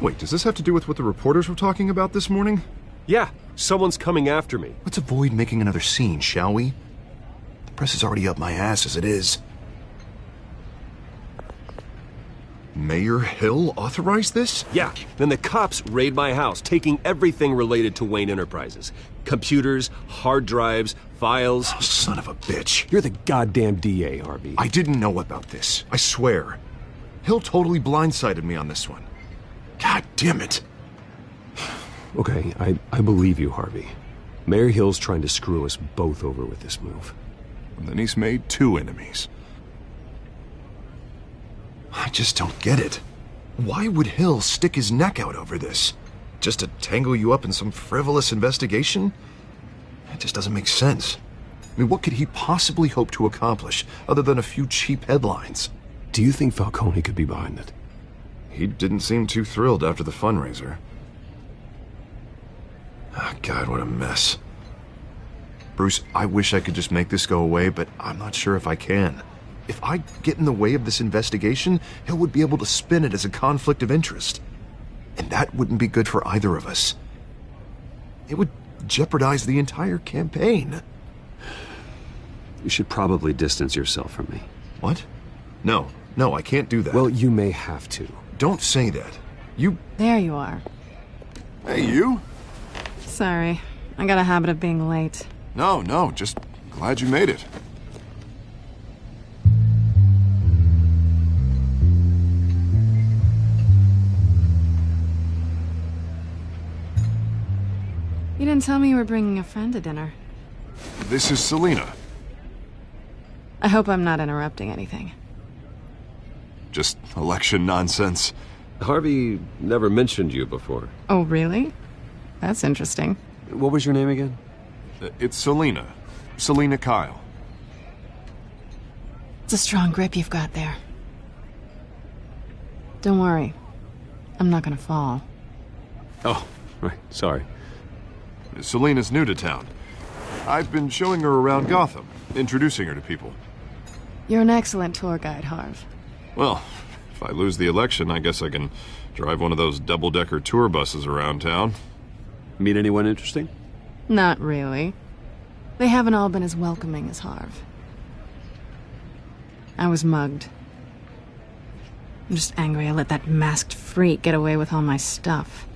Speaker 9: Wait, does this have to do with what the reporters were talking about this morning?
Speaker 7: Yeah, someone's coming after me.
Speaker 9: Let's avoid making another scene, shall we? The press is already up my ass as it is. Mayor Hill authorized this?
Speaker 7: Yeah, then the cops raid my house, taking everything related to Wayne Enterprises. Computers, hard drives, files.
Speaker 9: Oh, son of a bitch.
Speaker 7: You're the goddamn DA, Harvey.
Speaker 9: I didn't know about this. I swear. Hill totally blindsided me on this one. God damn it.
Speaker 7: Okay, I believe you, Harvey. Mayor Hill's trying to screw us both over with this move.
Speaker 9: And then he's made 2 enemies. I just don't get it. Why would Hill stick his neck out over this? Just to tangle you up in some frivolous investigation? It just doesn't make sense. I mean, what could he possibly hope to accomplish other than a few cheap headlines?
Speaker 7: Do you think Falcone could be behind it?
Speaker 9: He didn't seem too thrilled after the fundraiser. Oh, God, what a mess. Bruce, I wish I could just make this go away, but I'm not sure if I can. If I get in the way of this investigation, Hill would be able to spin it as a conflict of interest. And that wouldn't be good for either of us. It would jeopardize the entire campaign.
Speaker 7: You should probably distance yourself from me.
Speaker 9: What? No, I can't do that.
Speaker 7: Well, you may have to.
Speaker 9: Don't say that. You...
Speaker 8: There you are.
Speaker 9: Hey, you?
Speaker 8: Sorry. I got a habit of being late.
Speaker 9: No, just glad you made it.
Speaker 8: You didn't tell me you were bringing a friend to dinner.
Speaker 9: This is Selina.
Speaker 8: I hope I'm not interrupting anything.
Speaker 9: Just election nonsense.
Speaker 7: Harvey never mentioned you before.
Speaker 8: Oh, really? That's interesting.
Speaker 7: What was your name again?
Speaker 9: It's Selina. Selina Kyle.
Speaker 8: It's a strong grip you've got there. Don't worry. I'm not gonna fall.
Speaker 7: Oh, right. Sorry.
Speaker 9: Selina's new to town. I've been showing her around Gotham, introducing her to people.
Speaker 8: You're an excellent tour guide, Harv.
Speaker 9: Well, if I lose the election, I guess I can drive one of those double-decker tour buses around town.
Speaker 7: Meet anyone interesting?
Speaker 8: Not really. They haven't all been as welcoming as Harv. I was mugged. I'm just angry I let that masked freak get away with all my stuff.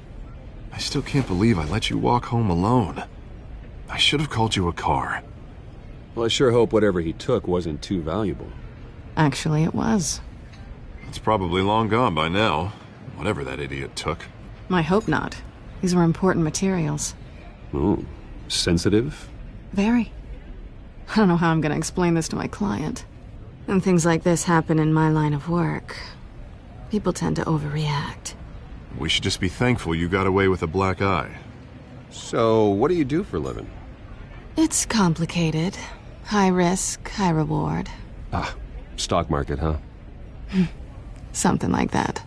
Speaker 9: I still can't believe I let you walk home alone. I should have called you a car.
Speaker 7: Well, I sure hope whatever he took wasn't too valuable.
Speaker 8: Actually, it was.
Speaker 9: It's probably long gone by now, whatever that idiot took.
Speaker 8: I hope not. These were important materials.
Speaker 7: Ooh, sensitive?
Speaker 8: Very. I don't know how I'm gonna explain this to my client. When things like this happen in my line of work, people tend to overreact.
Speaker 9: We should just be thankful you got away with a black eye.
Speaker 7: So, what do you do for a living?
Speaker 8: It's complicated. High risk, high reward.
Speaker 7: Ah, stock market, huh?
Speaker 8: Something like that.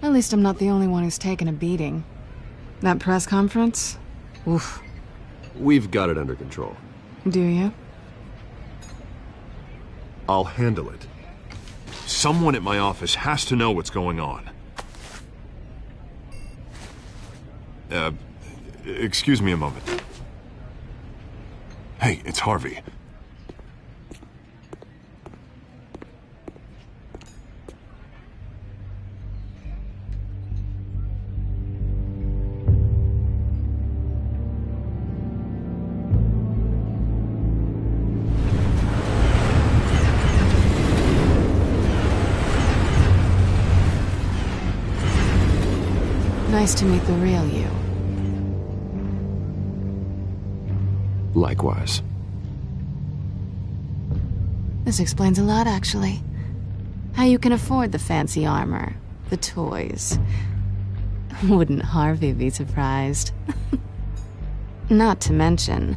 Speaker 8: At least I'm not the only one who's taken a beating. That press conference? Oof.
Speaker 7: We've got it under control.
Speaker 8: Do you?
Speaker 9: I'll handle it. Someone at my office has to know what's going on. Excuse me a moment. Hey, Hey, it's Harvey.
Speaker 8: Nice to meet the real you.
Speaker 7: Likewise.
Speaker 8: This explains a lot, actually. How you can afford the fancy armor, the toys. Wouldn't Harvey be surprised? Not to mention,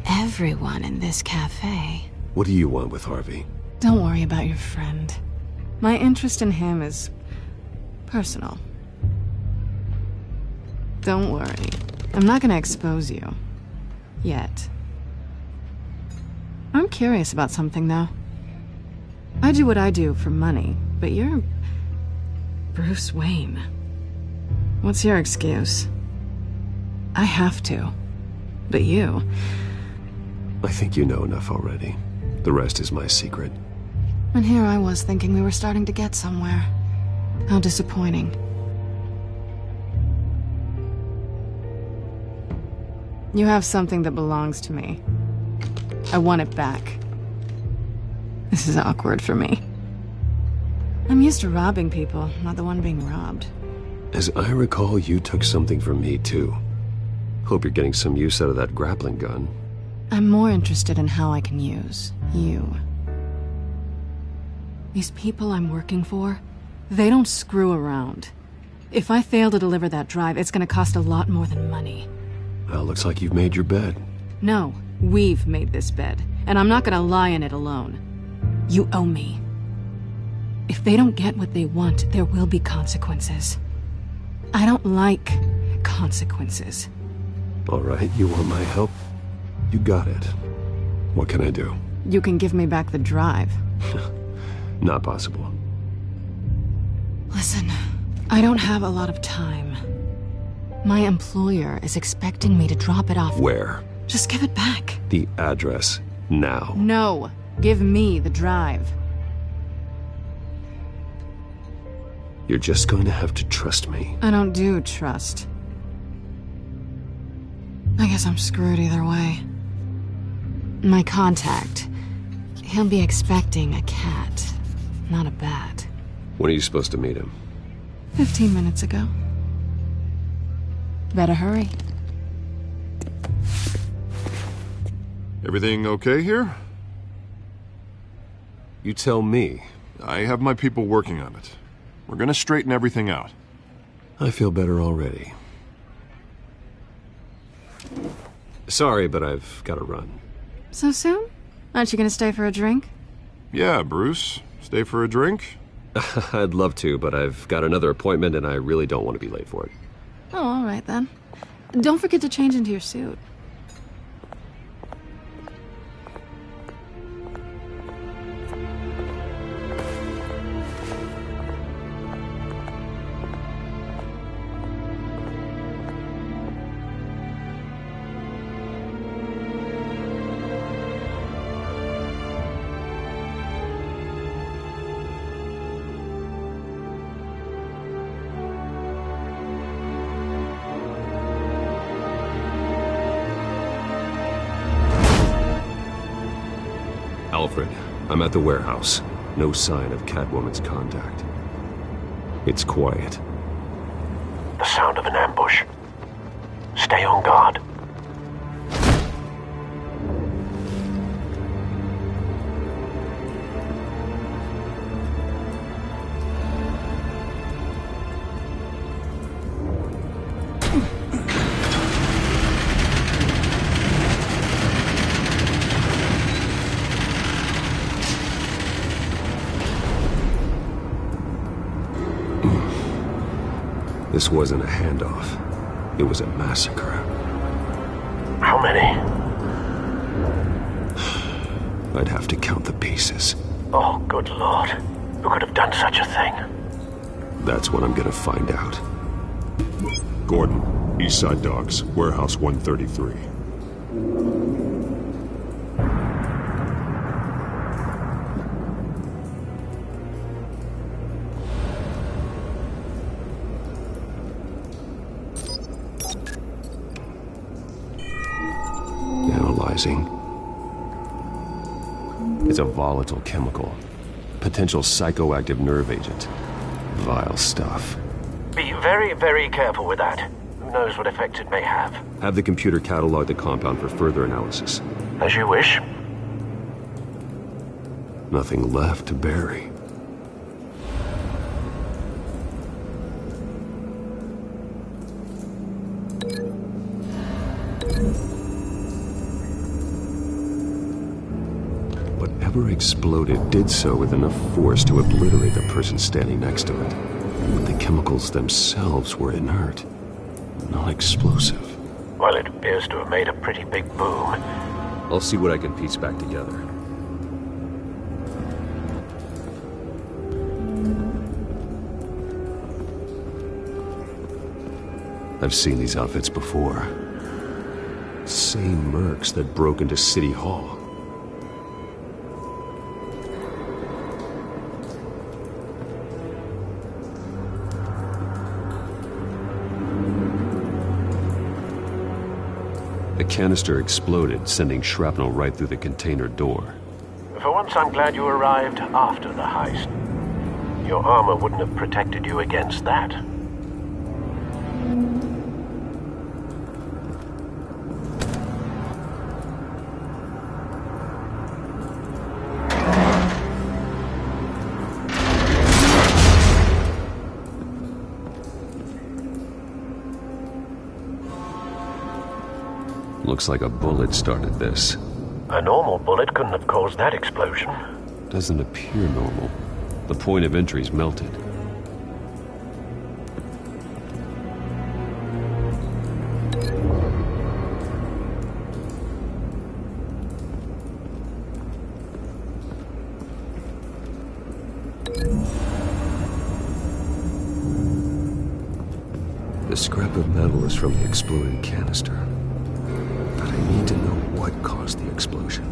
Speaker 8: everyone in this cafe.
Speaker 7: What do you want with Harvey?
Speaker 8: Don't worry about your friend. My interest in him is personal. Don't worry. I'm not gonna expose you. Yet. I'm curious about something, though. I do what I do for money, but you're Bruce Wayne. What's your excuse? I have to. But you...
Speaker 7: I think you know enough already. The rest is my secret.
Speaker 8: And here I was thinking we were starting to get somewhere. How disappointing. You have something that belongs to me. I want it back. This is awkward for me. I'm used to robbing people, not the one being robbed.
Speaker 7: As I recall, you took something from me, too. Hope you're getting some use out of that grappling gun.
Speaker 8: I'm more interested in how I can use you. These people I'm working for, they don't screw around. If I fail to deliver that drive, it's gonna cost a lot more than money.
Speaker 7: Well, looks like you've made your bed.
Speaker 8: No, we've made this bed, and I'm not gonna lie in it alone. You owe me. If they don't get what they want, there will be consequences. I don't like consequences.
Speaker 7: All right, you want my help? You got it. What can I do?
Speaker 8: You can give me back the drive.
Speaker 7: Not possible.
Speaker 8: Listen, I don't have a lot of time. My employer is expecting me to drop it off.
Speaker 7: Where?
Speaker 8: Just give it back.
Speaker 7: The address, now.
Speaker 8: No, give me the drive.
Speaker 7: You're just going to have to trust me.
Speaker 8: I don't do trust. I guess I'm screwed either way. My contact, he'll be expecting a cat, not a bat.
Speaker 7: When are you supposed to meet him?
Speaker 8: 15 minutes ago. Better hurry.
Speaker 9: Everything okay here?
Speaker 7: You tell me.
Speaker 9: I have my people working on it. We're gonna straighten everything out.
Speaker 7: I feel better already. Sorry, but I've got to run.
Speaker 8: So soon? Aren't you gonna stay for a drink?
Speaker 9: Yeah, Bruce. Stay for a drink?
Speaker 7: I'd love to, but I've got another appointment and I really don't want to be late for it.
Speaker 8: Oh, all right then. Don't forget to change into your suit.
Speaker 7: Alfred, I'm at the warehouse. No sign of Catwoman's contact. It's quiet.
Speaker 2: The sound of an ambush. Stay on guard.
Speaker 7: This wasn't a handoff. It was a massacre.
Speaker 2: How many?
Speaker 7: I'd have to count the pieces.
Speaker 2: Oh, good Lord. Who could have done such a thing?
Speaker 7: That's what I'm gonna find out.
Speaker 1: Gordon, Eastside Docks, Warehouse 133.
Speaker 7: rising. It's a volatile chemical. Potential psychoactive nerve agent. Vile stuff.
Speaker 6: Be very, very careful with that. Who knows what effects it may have.
Speaker 7: Have the computer catalog the compound for further analysis.
Speaker 6: As you wish.
Speaker 7: Nothing left to bury. Whatever exploded did so with enough force to obliterate the person standing next to it. But the chemicals themselves were inert, not explosive.
Speaker 6: Well, it appears to have made a pretty big boom.
Speaker 7: I'll see what I can piece back together. I've seen these outfits before. Same mercs that broke into City Hall. A canister exploded, sending shrapnel right through the container door.
Speaker 6: For once, I'm glad you arrived after the heist. Your armor wouldn't have protected you against that.
Speaker 7: Looks like a bullet started this.
Speaker 6: A normal bullet couldn't have caused that explosion.
Speaker 7: Doesn't appear normal. The point of entry's melted. The scrap of metal is from the exploded canister. But I need to know what caused the explosion.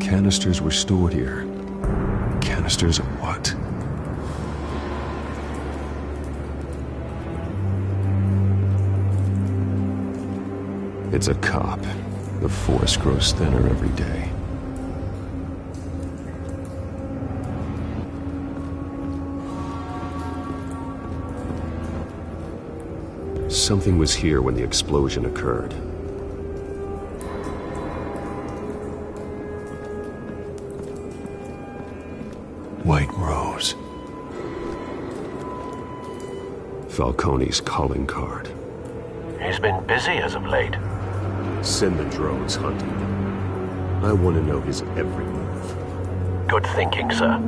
Speaker 7: Canisters were stored here. Canisters of what? It's a cop. The force grows thinner every day. Something was here when the explosion occurred. White Rose. Falcone's calling card.
Speaker 6: He's been busy as of late.
Speaker 7: Send the drones hunting him. I want to know his every move.
Speaker 6: Good thinking, sir.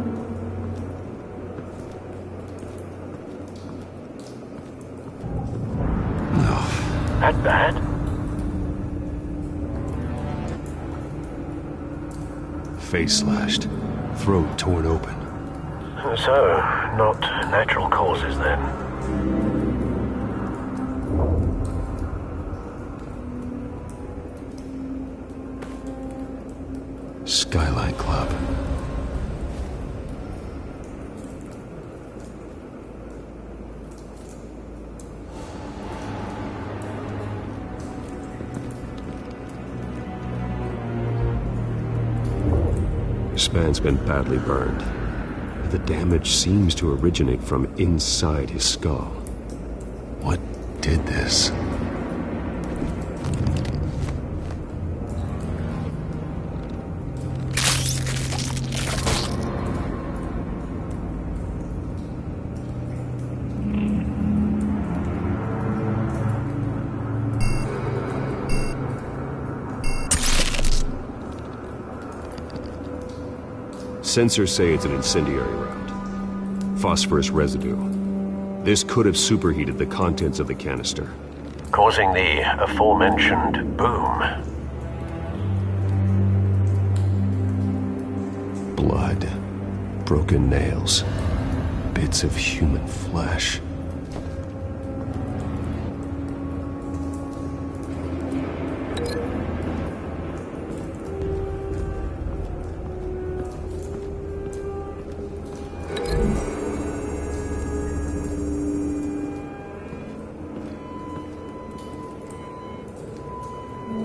Speaker 6: That bad?
Speaker 7: Face slashed. Throat torn open.
Speaker 6: So, not natural causes then.
Speaker 7: Skylight Club. This man's been badly burned. The damage seems to originate from inside his skull. What did this? Sensors say it's an incendiary round. Phosphorus residue. This could have superheated the contents of the canister,
Speaker 6: causing the aforementioned boom.
Speaker 7: Blood. Broken nails. Bits of human flesh.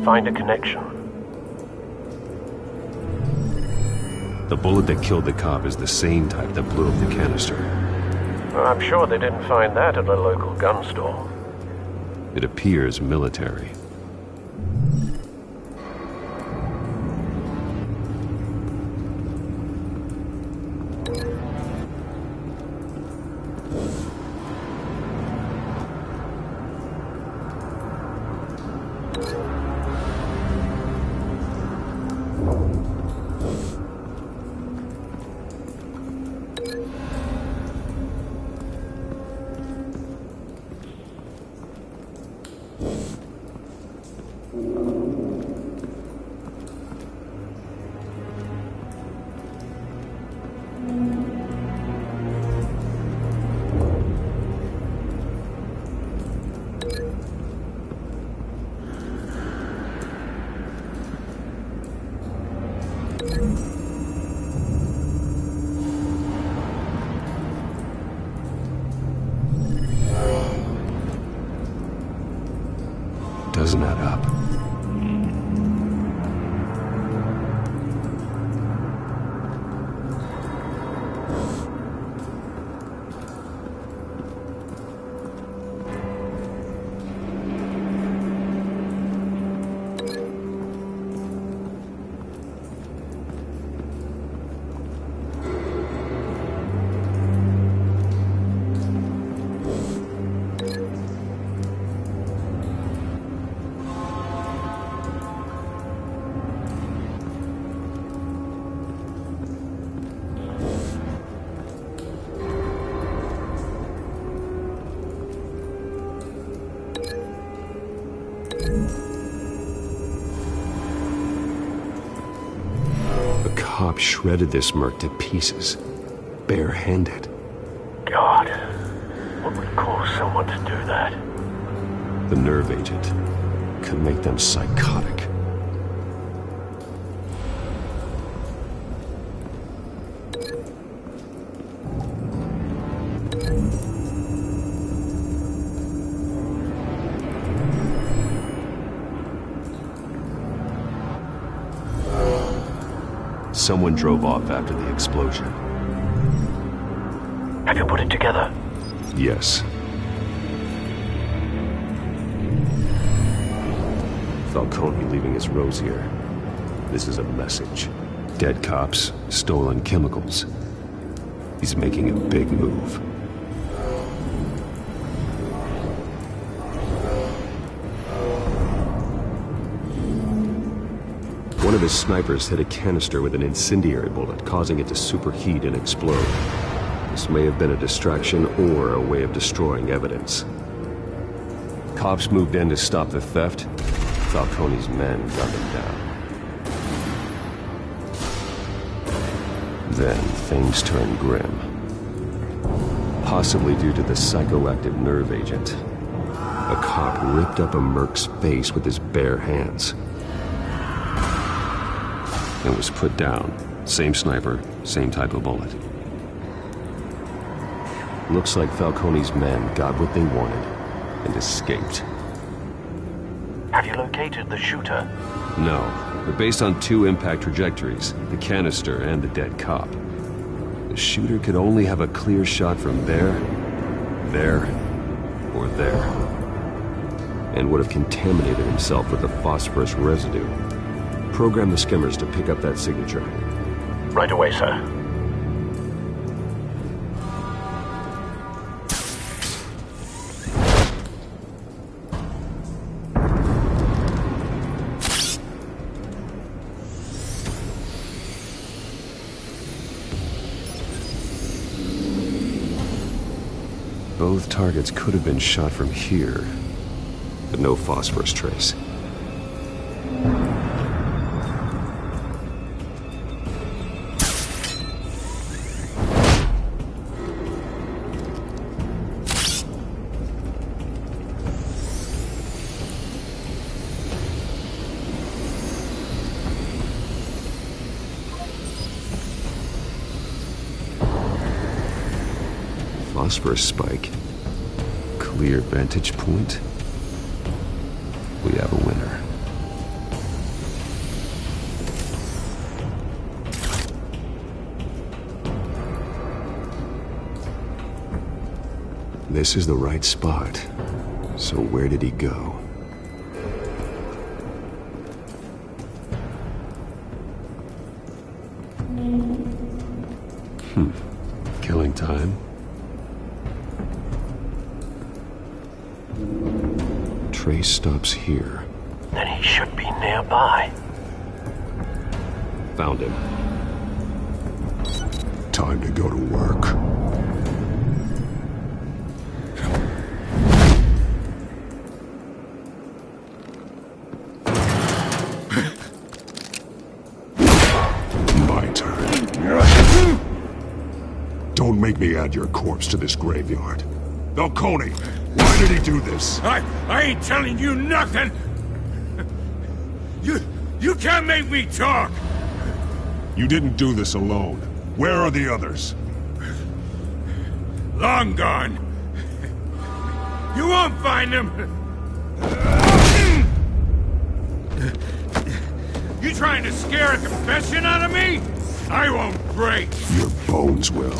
Speaker 6: Find a connection.
Speaker 7: The bullet that killed the cop is the same type that blew up the canister.
Speaker 6: Well, I'm sure they didn't find that at a local gun store.
Speaker 7: It appears military. Doesn't add up. Cop shredded this merc to pieces, barehanded.
Speaker 6: God, what would cause someone to do that?
Speaker 7: The nerve agent could make them psychotic. Someone drove off after the explosion.
Speaker 6: Have you put it together?
Speaker 7: Yes. Falcone leaving his rose here. This is a message. Dead cops, stolen chemicals. He's making a big move. One of his snipers hit a canister with an incendiary bullet, causing it to superheat and explode. This may have been a distraction or a way of destroying evidence. Cops moved in to stop the theft. Falcone's men gunned him down. Then things turned grim. Possibly due to the psychoactive nerve agent. A cop ripped up a merc's face with his bare hands. And was put down. Same sniper, same type of bullet. Looks like Falcone's men got what they wanted and escaped.
Speaker 6: Have you located the shooter?
Speaker 7: No, but based on two impact trajectories, the canister and the dead cop, the shooter could only have a clear shot from there, or there, and would have contaminated himself with the phosphorus residue. Program the skimmers to pick up that signature.
Speaker 6: Right away, sir.
Speaker 7: Both targets could have been shot from here, but no phosphorus trace. Phosphorus spike. Clear vantage point. We have a winner.
Speaker 1: This is the right spot. So where did he go? Killing time. Trace stops here.
Speaker 2: Then he should be nearby.
Speaker 1: Found him. Time to go to work. My turn. Don't make me add your corpse to this graveyard. Falcone, why did he do this?
Speaker 4: I ain't telling you nothing! You can't make me talk!
Speaker 1: You didn't do this alone. Where are the others?
Speaker 4: Long gone. You won't find them! You trying to scare a confession out of me? I won't break!
Speaker 1: Your bones will.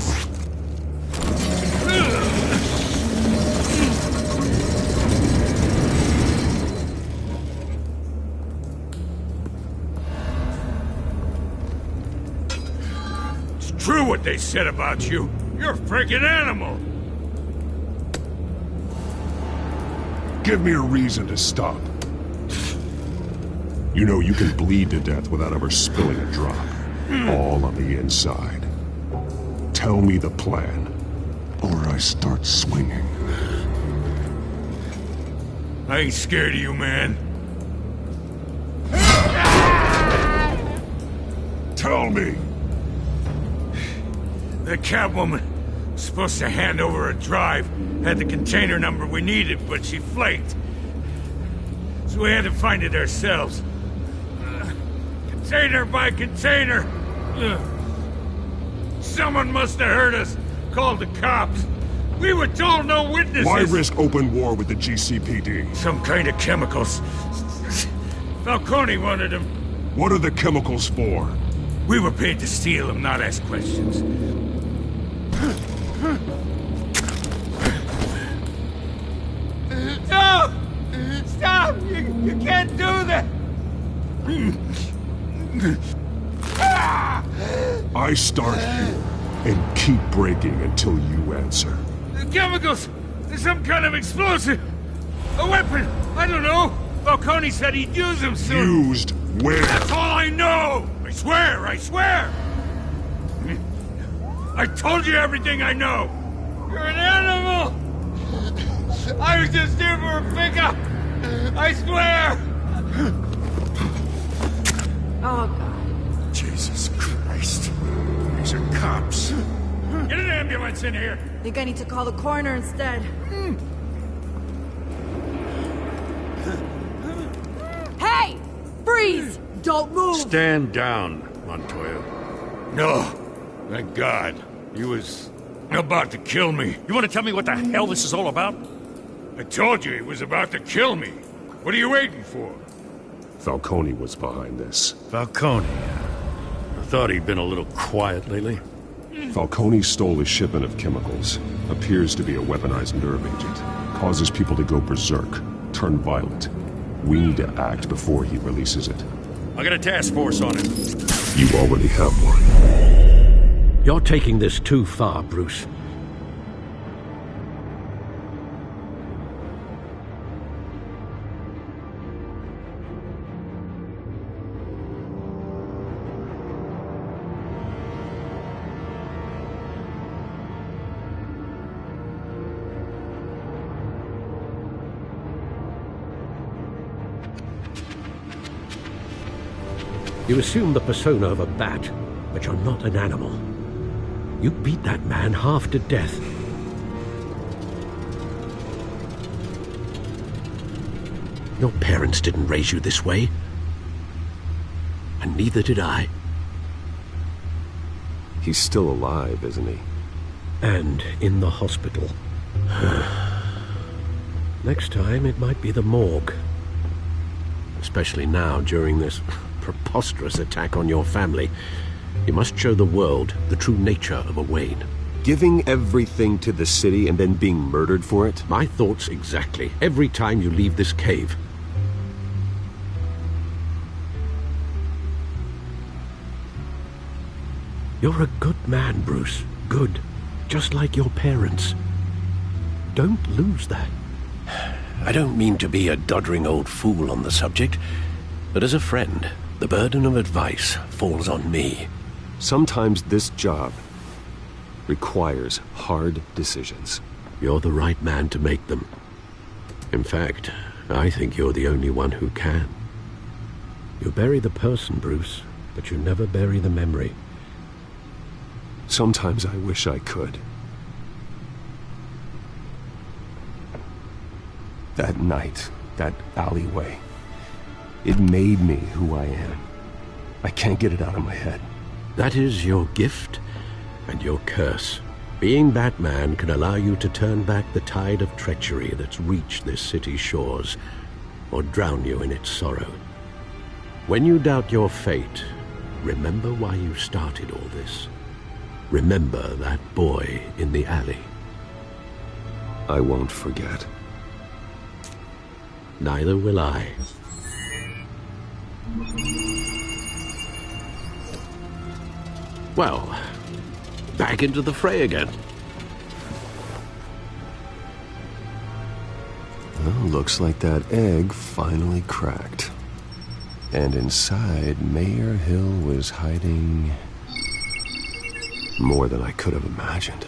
Speaker 4: It's true what they said about you. You're a freaking animal!
Speaker 1: Give me a reason to stop. You know you can bleed to death without ever spilling a drop. All on the inside. Tell me the plan, or I start swinging.
Speaker 4: I ain't scared of you, man.
Speaker 1: Tell me!
Speaker 4: The Catwoman was supposed to hand over a drive. Had the container number we needed, but she flaked. So we had to find it ourselves. Container by container. Someone must have heard us. Called the cops. We were told no witnesses.
Speaker 1: Why risk open war with the GCPD?
Speaker 4: Some kind of chemicals. Falcone wanted them.
Speaker 1: What are the chemicals for?
Speaker 4: We were paid to steal them, not ask questions. Stop! Stop! You can't do that!
Speaker 1: I start here and keep breaking until you answer.
Speaker 4: The chemicals! There's some kind of explosive! A weapon! I don't know! Falcone said he'd use them soon!
Speaker 1: Used where?
Speaker 4: That's all I know! I swear! I swear! I told you everything I know! You're an animal! I was just here for a pickup! I swear!
Speaker 10: Oh, God.
Speaker 4: Jesus Christ. These are cops. Get an ambulance in here!
Speaker 18: Think I need to call the coroner instead. Hey! Freeze! Don't move!
Speaker 4: Stand down, Montoya. No. Thank God. He was about to kill me.
Speaker 19: You want to tell me what the hell this is all about?
Speaker 4: I told you he was about to kill me. What are you waiting for?
Speaker 1: Falcone was behind this.
Speaker 19: Falcone. I thought he'd been a little quiet lately.
Speaker 1: Falcone stole a shipment of chemicals. Appears to be a weaponized nerve agent. Causes people to go berserk, turn violent. We need to act before he releases it.
Speaker 19: I got a task force on it.
Speaker 1: You already have one.
Speaker 6: You're taking this too far, Bruce. You assume the persona of a bat, but you're not an animal. You beat that man half to death. Your parents didn't raise you this way. And neither did I.
Speaker 7: He's still alive, isn't he?
Speaker 6: And in the hospital. Next time, it might be the morgue. Especially now, during this preposterous attack on your family. You must show the world the true nature of a Wayne.
Speaker 7: Giving everything to the city and then being murdered for it?
Speaker 6: My thoughts exactly. Every time you leave this cave. You're a good man, Bruce. Good. Just like your parents. Don't lose that.
Speaker 20: I don't mean to be a doddering old fool on the subject, but as a friend, the burden of advice falls on me.
Speaker 7: Sometimes this job requires hard decisions.
Speaker 6: You're the right man to make them. In fact, I think you're the only one who can. You bury the person, Bruce, but you never bury the memory.
Speaker 7: Sometimes I wish I could. That night, that alleyway, it made me who I am. I can't get it out of my head.
Speaker 6: That is your gift and your curse. Being Batman can allow you to turn back the tide of treachery that's reached this city's shores, or drown you in its sorrow. When you doubt your fate, remember why you started all this. Remember that boy in the alley.
Speaker 7: I won't forget.
Speaker 6: Neither will I. Well, back into the fray again.
Speaker 7: Well, looks like that egg finally cracked. And inside, Mayor Hill was hiding more than I could have imagined.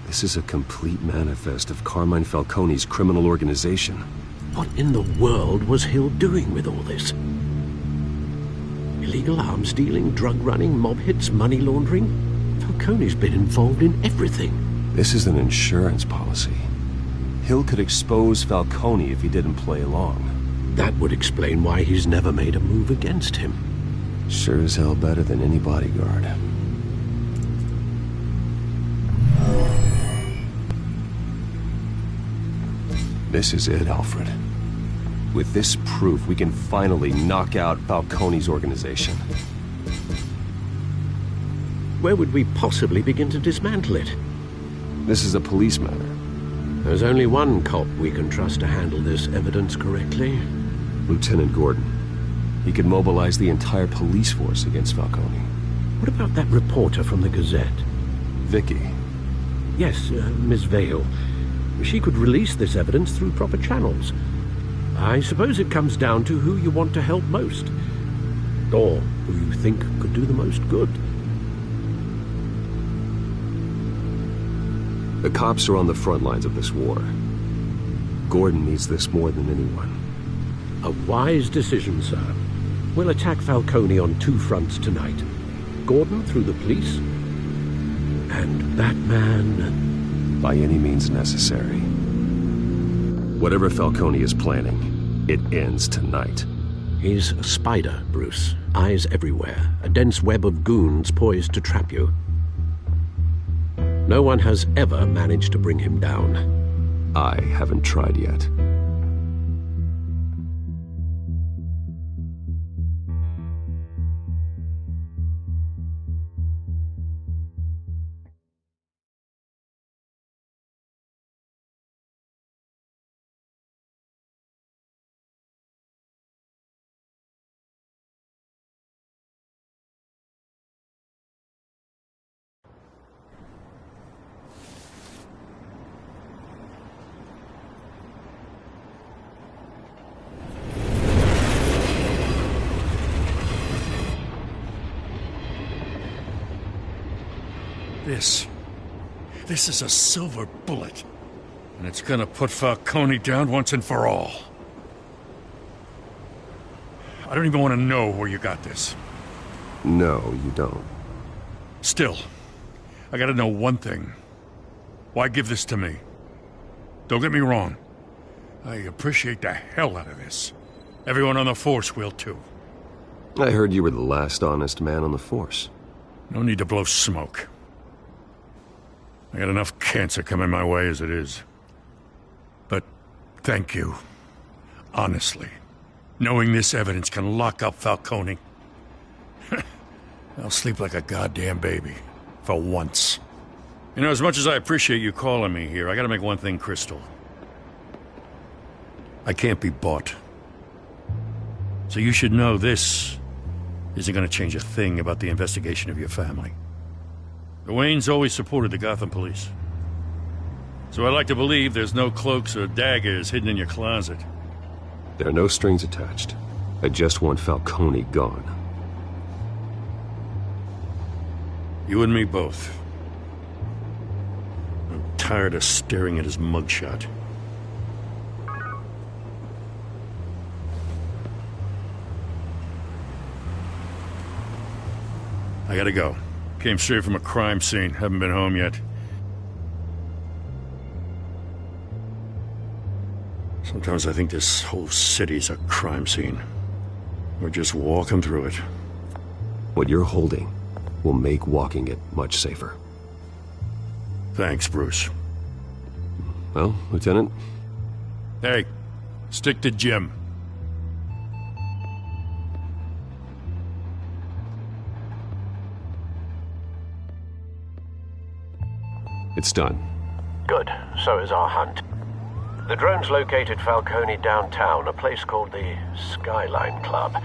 Speaker 7: This is a complete manifest of Carmine Falcone's criminal organization.
Speaker 6: What in the world was Hill doing with all this? Illegal arms dealing, drug running, mob hits, money laundering? Falcone's been involved in everything.
Speaker 7: This is an insurance policy. Hill could expose Falcone if he didn't play along.
Speaker 6: That would explain why he's never made a move against him.
Speaker 7: Sure as hell better than any bodyguard. This is it, Alfred. With this proof, we can finally knock out Falcone's organization.
Speaker 6: Where would we possibly begin to dismantle it?
Speaker 7: This is a police matter.
Speaker 6: There's only one cop we can trust to handle this evidence correctly.
Speaker 7: Lieutenant Gordon. He could mobilize the entire police force against Falcone.
Speaker 6: What about that reporter from the Gazette?
Speaker 7: Vicky.
Speaker 6: Yes, Miss Vale. She could release this evidence through proper channels. I suppose it comes down to who you want to help most. Or who you think could do the most good.
Speaker 7: The cops are on the front lines of this war. Gordon needs this more than anyone.
Speaker 6: A wise decision, sir. We'll attack Falcone on two fronts tonight. Gordon through the police, and Batman
Speaker 7: by any means necessary. Whatever Falcone is planning, it ends tonight.
Speaker 6: He's a spider, Bruce. Eyes everywhere. A dense web of goons poised to trap you. No one has ever managed to bring him down.
Speaker 7: I haven't tried yet.
Speaker 19: This is a silver bullet. And it's gonna put Falcone down once and for all. I don't even want to know where you got this.
Speaker 7: No, you don't.
Speaker 19: Still, I gotta know one thing. Why give this to me? Don't get me wrong. I appreciate the hell out of this. Everyone on the force will too.
Speaker 7: I heard you were the last honest man on the force.
Speaker 19: No need to blow smoke. I got enough cancer coming my way as it is. But thank you. Honestly. Knowing this evidence can lock up Falcone. I'll sleep like a goddamn baby. For once. You know, as much as I appreciate you calling me here, I gotta make one thing crystal. I can't be bought. So you should know this isn't gonna change a thing about the investigation of your family. The Waynes always supported the Gotham police. So I like to believe there's no cloaks or daggers hidden in your closet.
Speaker 7: There are no strings attached. I just want Falcone gone.
Speaker 19: You and me both. I'm tired of staring at his mugshot. I gotta go. Came straight from a crime scene. Haven't been home yet. Sometimes I think this whole city's a crime scene. We're just walking through it.
Speaker 7: What you're holding will make walking it much safer.
Speaker 19: Thanks, Bruce.
Speaker 7: Well, Lieutenant?
Speaker 19: Hey, stick to Jim.
Speaker 7: It's done.
Speaker 20: Good. So is our hunt. The drones located Falcone downtown, a place called the Skyline Club.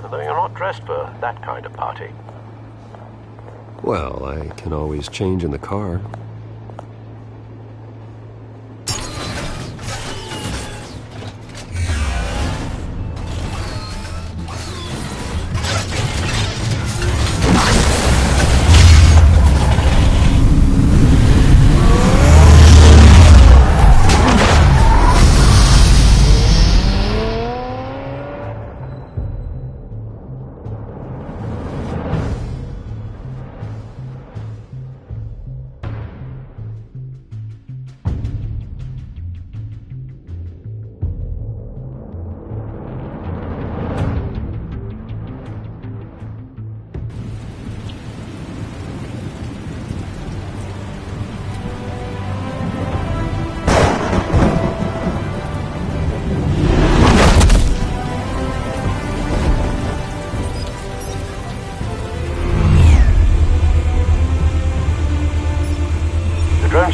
Speaker 20: Though you're not dressed for that kind of party.
Speaker 7: Well, I can always change in the car.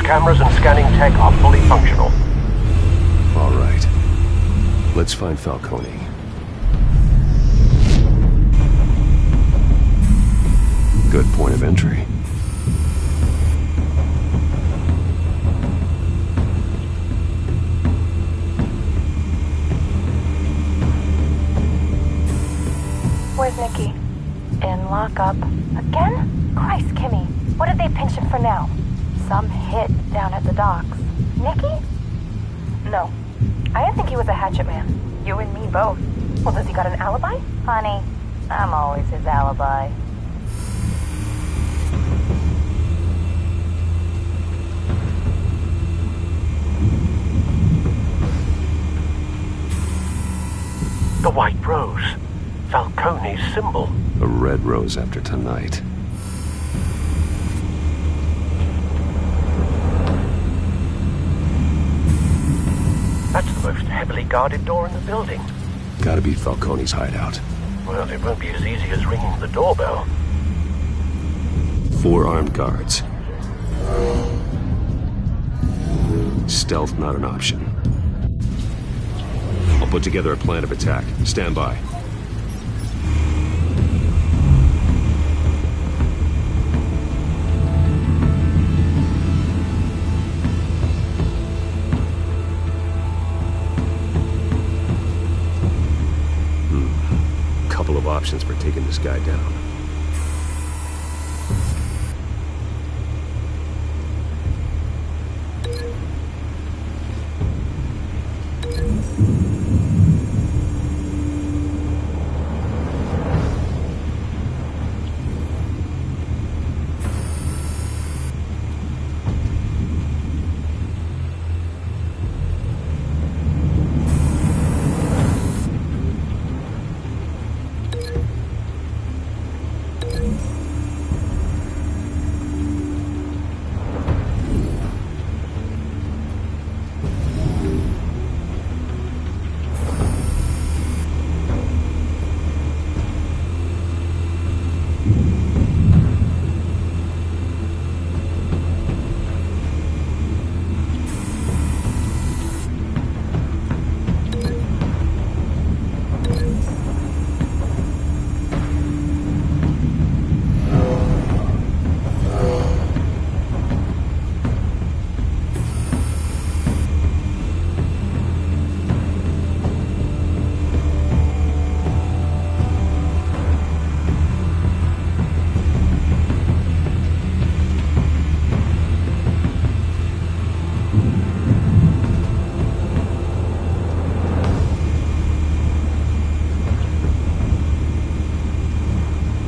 Speaker 20: Cameras and scanning tech are fully functional.
Speaker 7: All right. Let's find Falcone. Good point of entry.
Speaker 21: Where's Nicky? In lockup. Again? Christ, Kimmy. What did they pinch him for now? Some hit down at the docks. Nicky? No. I didn't think he was a hatchet man. You and me both. Well, does he got an alibi? Honey, I'm always his alibi.
Speaker 20: The white rose. Falcone's symbol.
Speaker 7: A red rose after tonight.
Speaker 20: That's the most heavily guarded door in the building.
Speaker 7: Gotta be Falcone's hideout.
Speaker 20: Well, it won't be as easy as ringing the doorbell.
Speaker 7: 4 armed guards. Stealth not an option. I'll put together a plan of attack. Stand by. Couple of options for taking this guy down.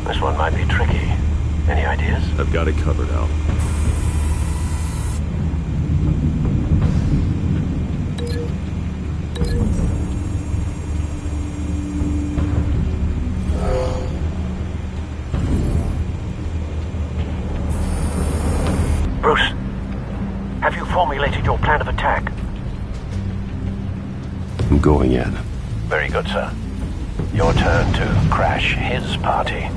Speaker 20: This one might be tricky. Any ideas?
Speaker 7: I've got it covered, Al.
Speaker 20: Bruce, have you formulated your plan of attack?
Speaker 1: I'm going in.
Speaker 20: Very good, sir. Your turn to crash his party.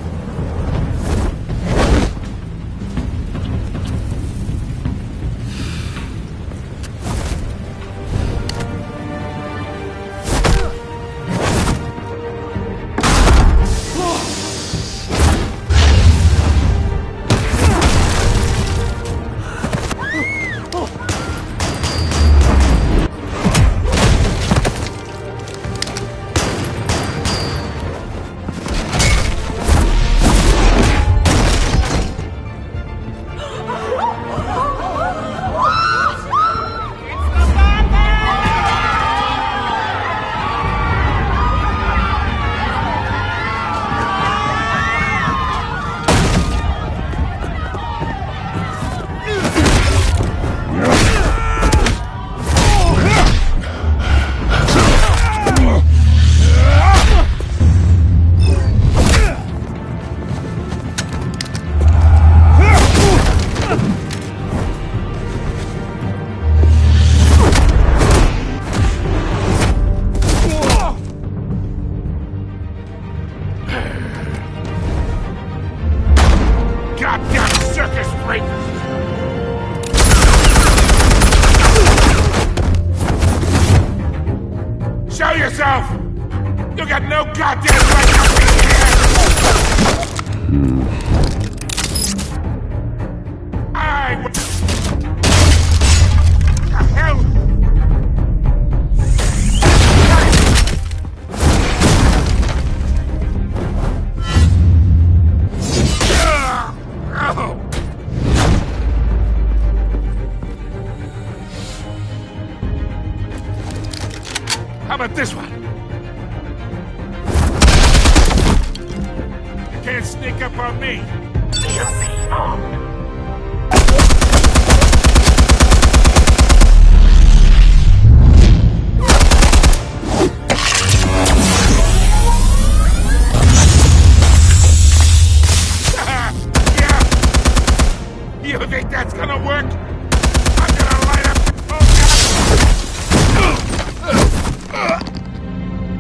Speaker 12: Show yourself! You got no goddamn right to be here! What the hell? How about this one? You can't sneak up on me.
Speaker 20: EMP armed.
Speaker 12: You think that's gonna work? I'm gonna light up.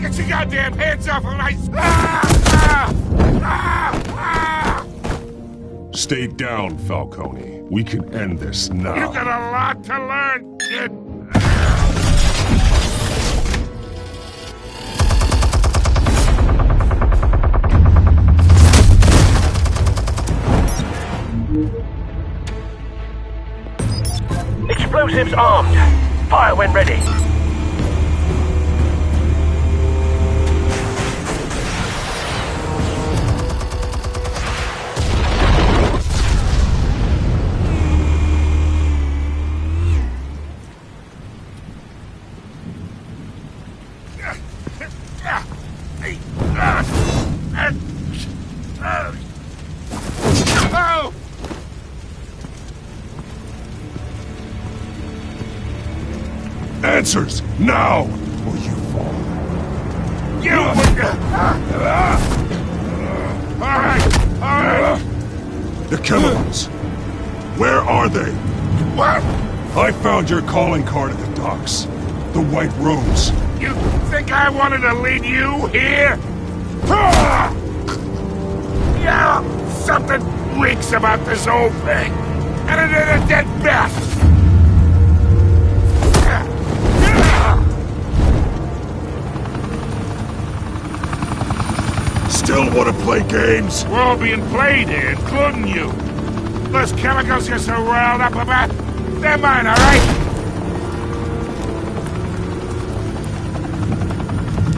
Speaker 12: Get your goddamn hands off of my.
Speaker 1: Stay down, Falcone. We can end this now.
Speaker 12: You got a lot to learn, kid.
Speaker 20: Explosives armed. Fire when ready.
Speaker 12: Oh!
Speaker 1: Answers, now! Or you fall.
Speaker 12: You Alright!
Speaker 1: The chemicals. Where are they?
Speaker 12: What?
Speaker 1: I found your calling card at the docks. The White Rose.
Speaker 12: You think I wanted to lead you here? Yeah, something reeks about this whole thing. And it is a dead mess.
Speaker 1: Still want to play games?
Speaker 12: We're all being played here, including you. Those chemicals you're so riled up about, they're mine, all right?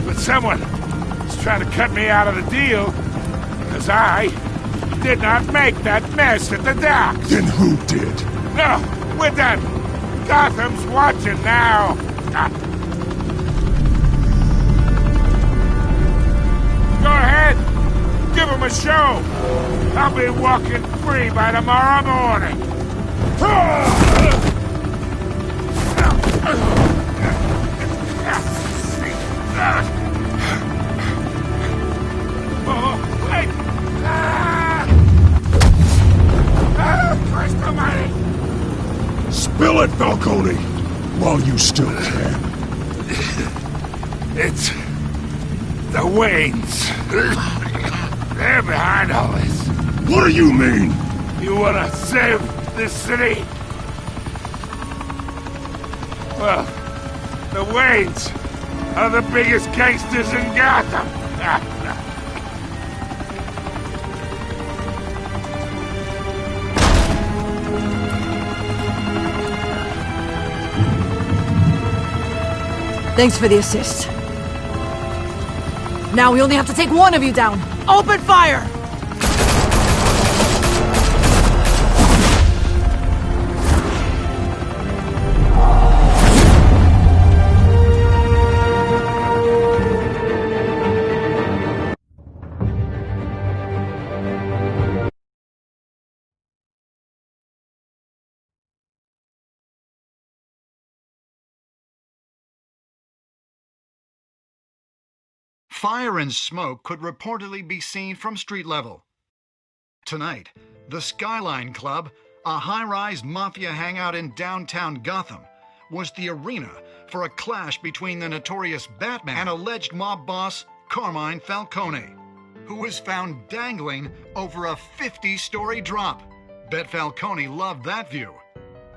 Speaker 12: But someone is trying to cut me out of the deal because I did not make that mess at the docks.
Speaker 1: Then who did?
Speaker 12: No, we're done. Gotham's watching now. Go ahead. Give him a show. I'll be walking free by tomorrow morning. Oh, wait! Christ almighty!
Speaker 1: Spill it, Falcone, while you still can.
Speaker 12: It's the Waynes. They're behind all this.
Speaker 1: What do you mean?
Speaker 12: You want to save this city? Well, the Waynes are the biggest gangsters in Gotham.
Speaker 18: Thanks for the assist. Now we only have to take one of you down. Open fire!
Speaker 14: Fire and smoke could reportedly be seen from street level. Tonight, the Skyline Club, a high-rise mafia hangout in downtown Gotham, was the arena for a clash between the notorious Batman and alleged mob boss Carmine Falcone, who was found dangling over a 50-story drop. Bet Falcone loved that view.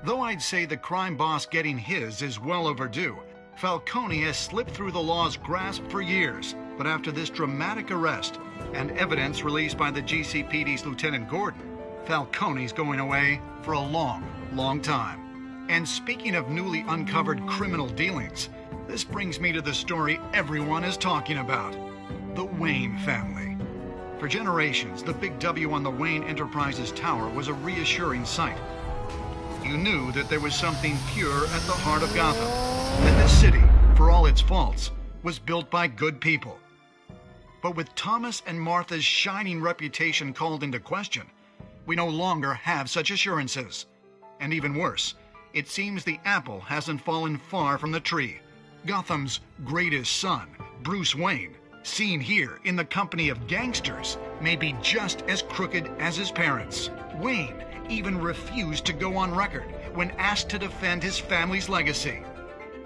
Speaker 14: Though I'd say the crime boss getting his is well overdue, Falcone has slipped through the law's grasp for years. But after this dramatic arrest and evidence released by the GCPD's Lieutenant Gordon, Falcone's going away for a long, long time. And speaking of newly uncovered criminal dealings, this brings me to the story everyone is talking about: the Wayne family. For generations, the big W on the Wayne Enterprises tower was a reassuring sight. You knew that there was something pure at the heart of Gotham, that this city, for all its faults, was built by good people. But with Thomas and Martha's shining reputation called into question, we no longer have such assurances. And even worse, it seems the apple hasn't fallen far from the tree. Gotham's greatest son, Bruce Wayne, seen here in the company of gangsters, may be just as crooked as his parents. Wayne even refused to go on record when asked to defend his family's legacy.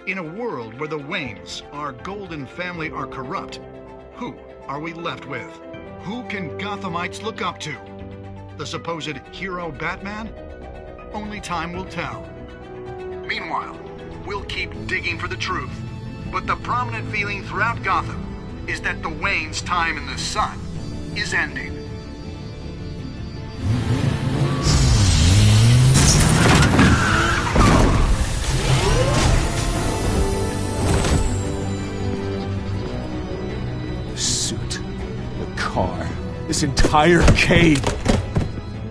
Speaker 14: In a world where the Waynes, our golden family, are corrupt, who are we left with? Who can Gothamites look up to? The supposed hero Batman? Only time will tell. Meanwhile, we'll keep digging for the truth. But the prominent feeling throughout Gotham is that the Waynes' time in the sun is ending.
Speaker 3: This entire cave.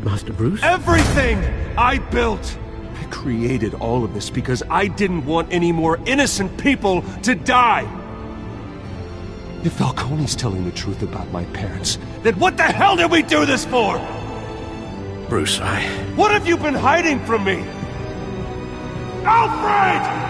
Speaker 6: Master Bruce?
Speaker 3: Everything I built. I created all of this because I didn't want any more innocent people to die. If Falcone's telling the truth about my parents, then what the hell did we do this for?
Speaker 6: Bruce,
Speaker 3: What have you been hiding from me? Alfred!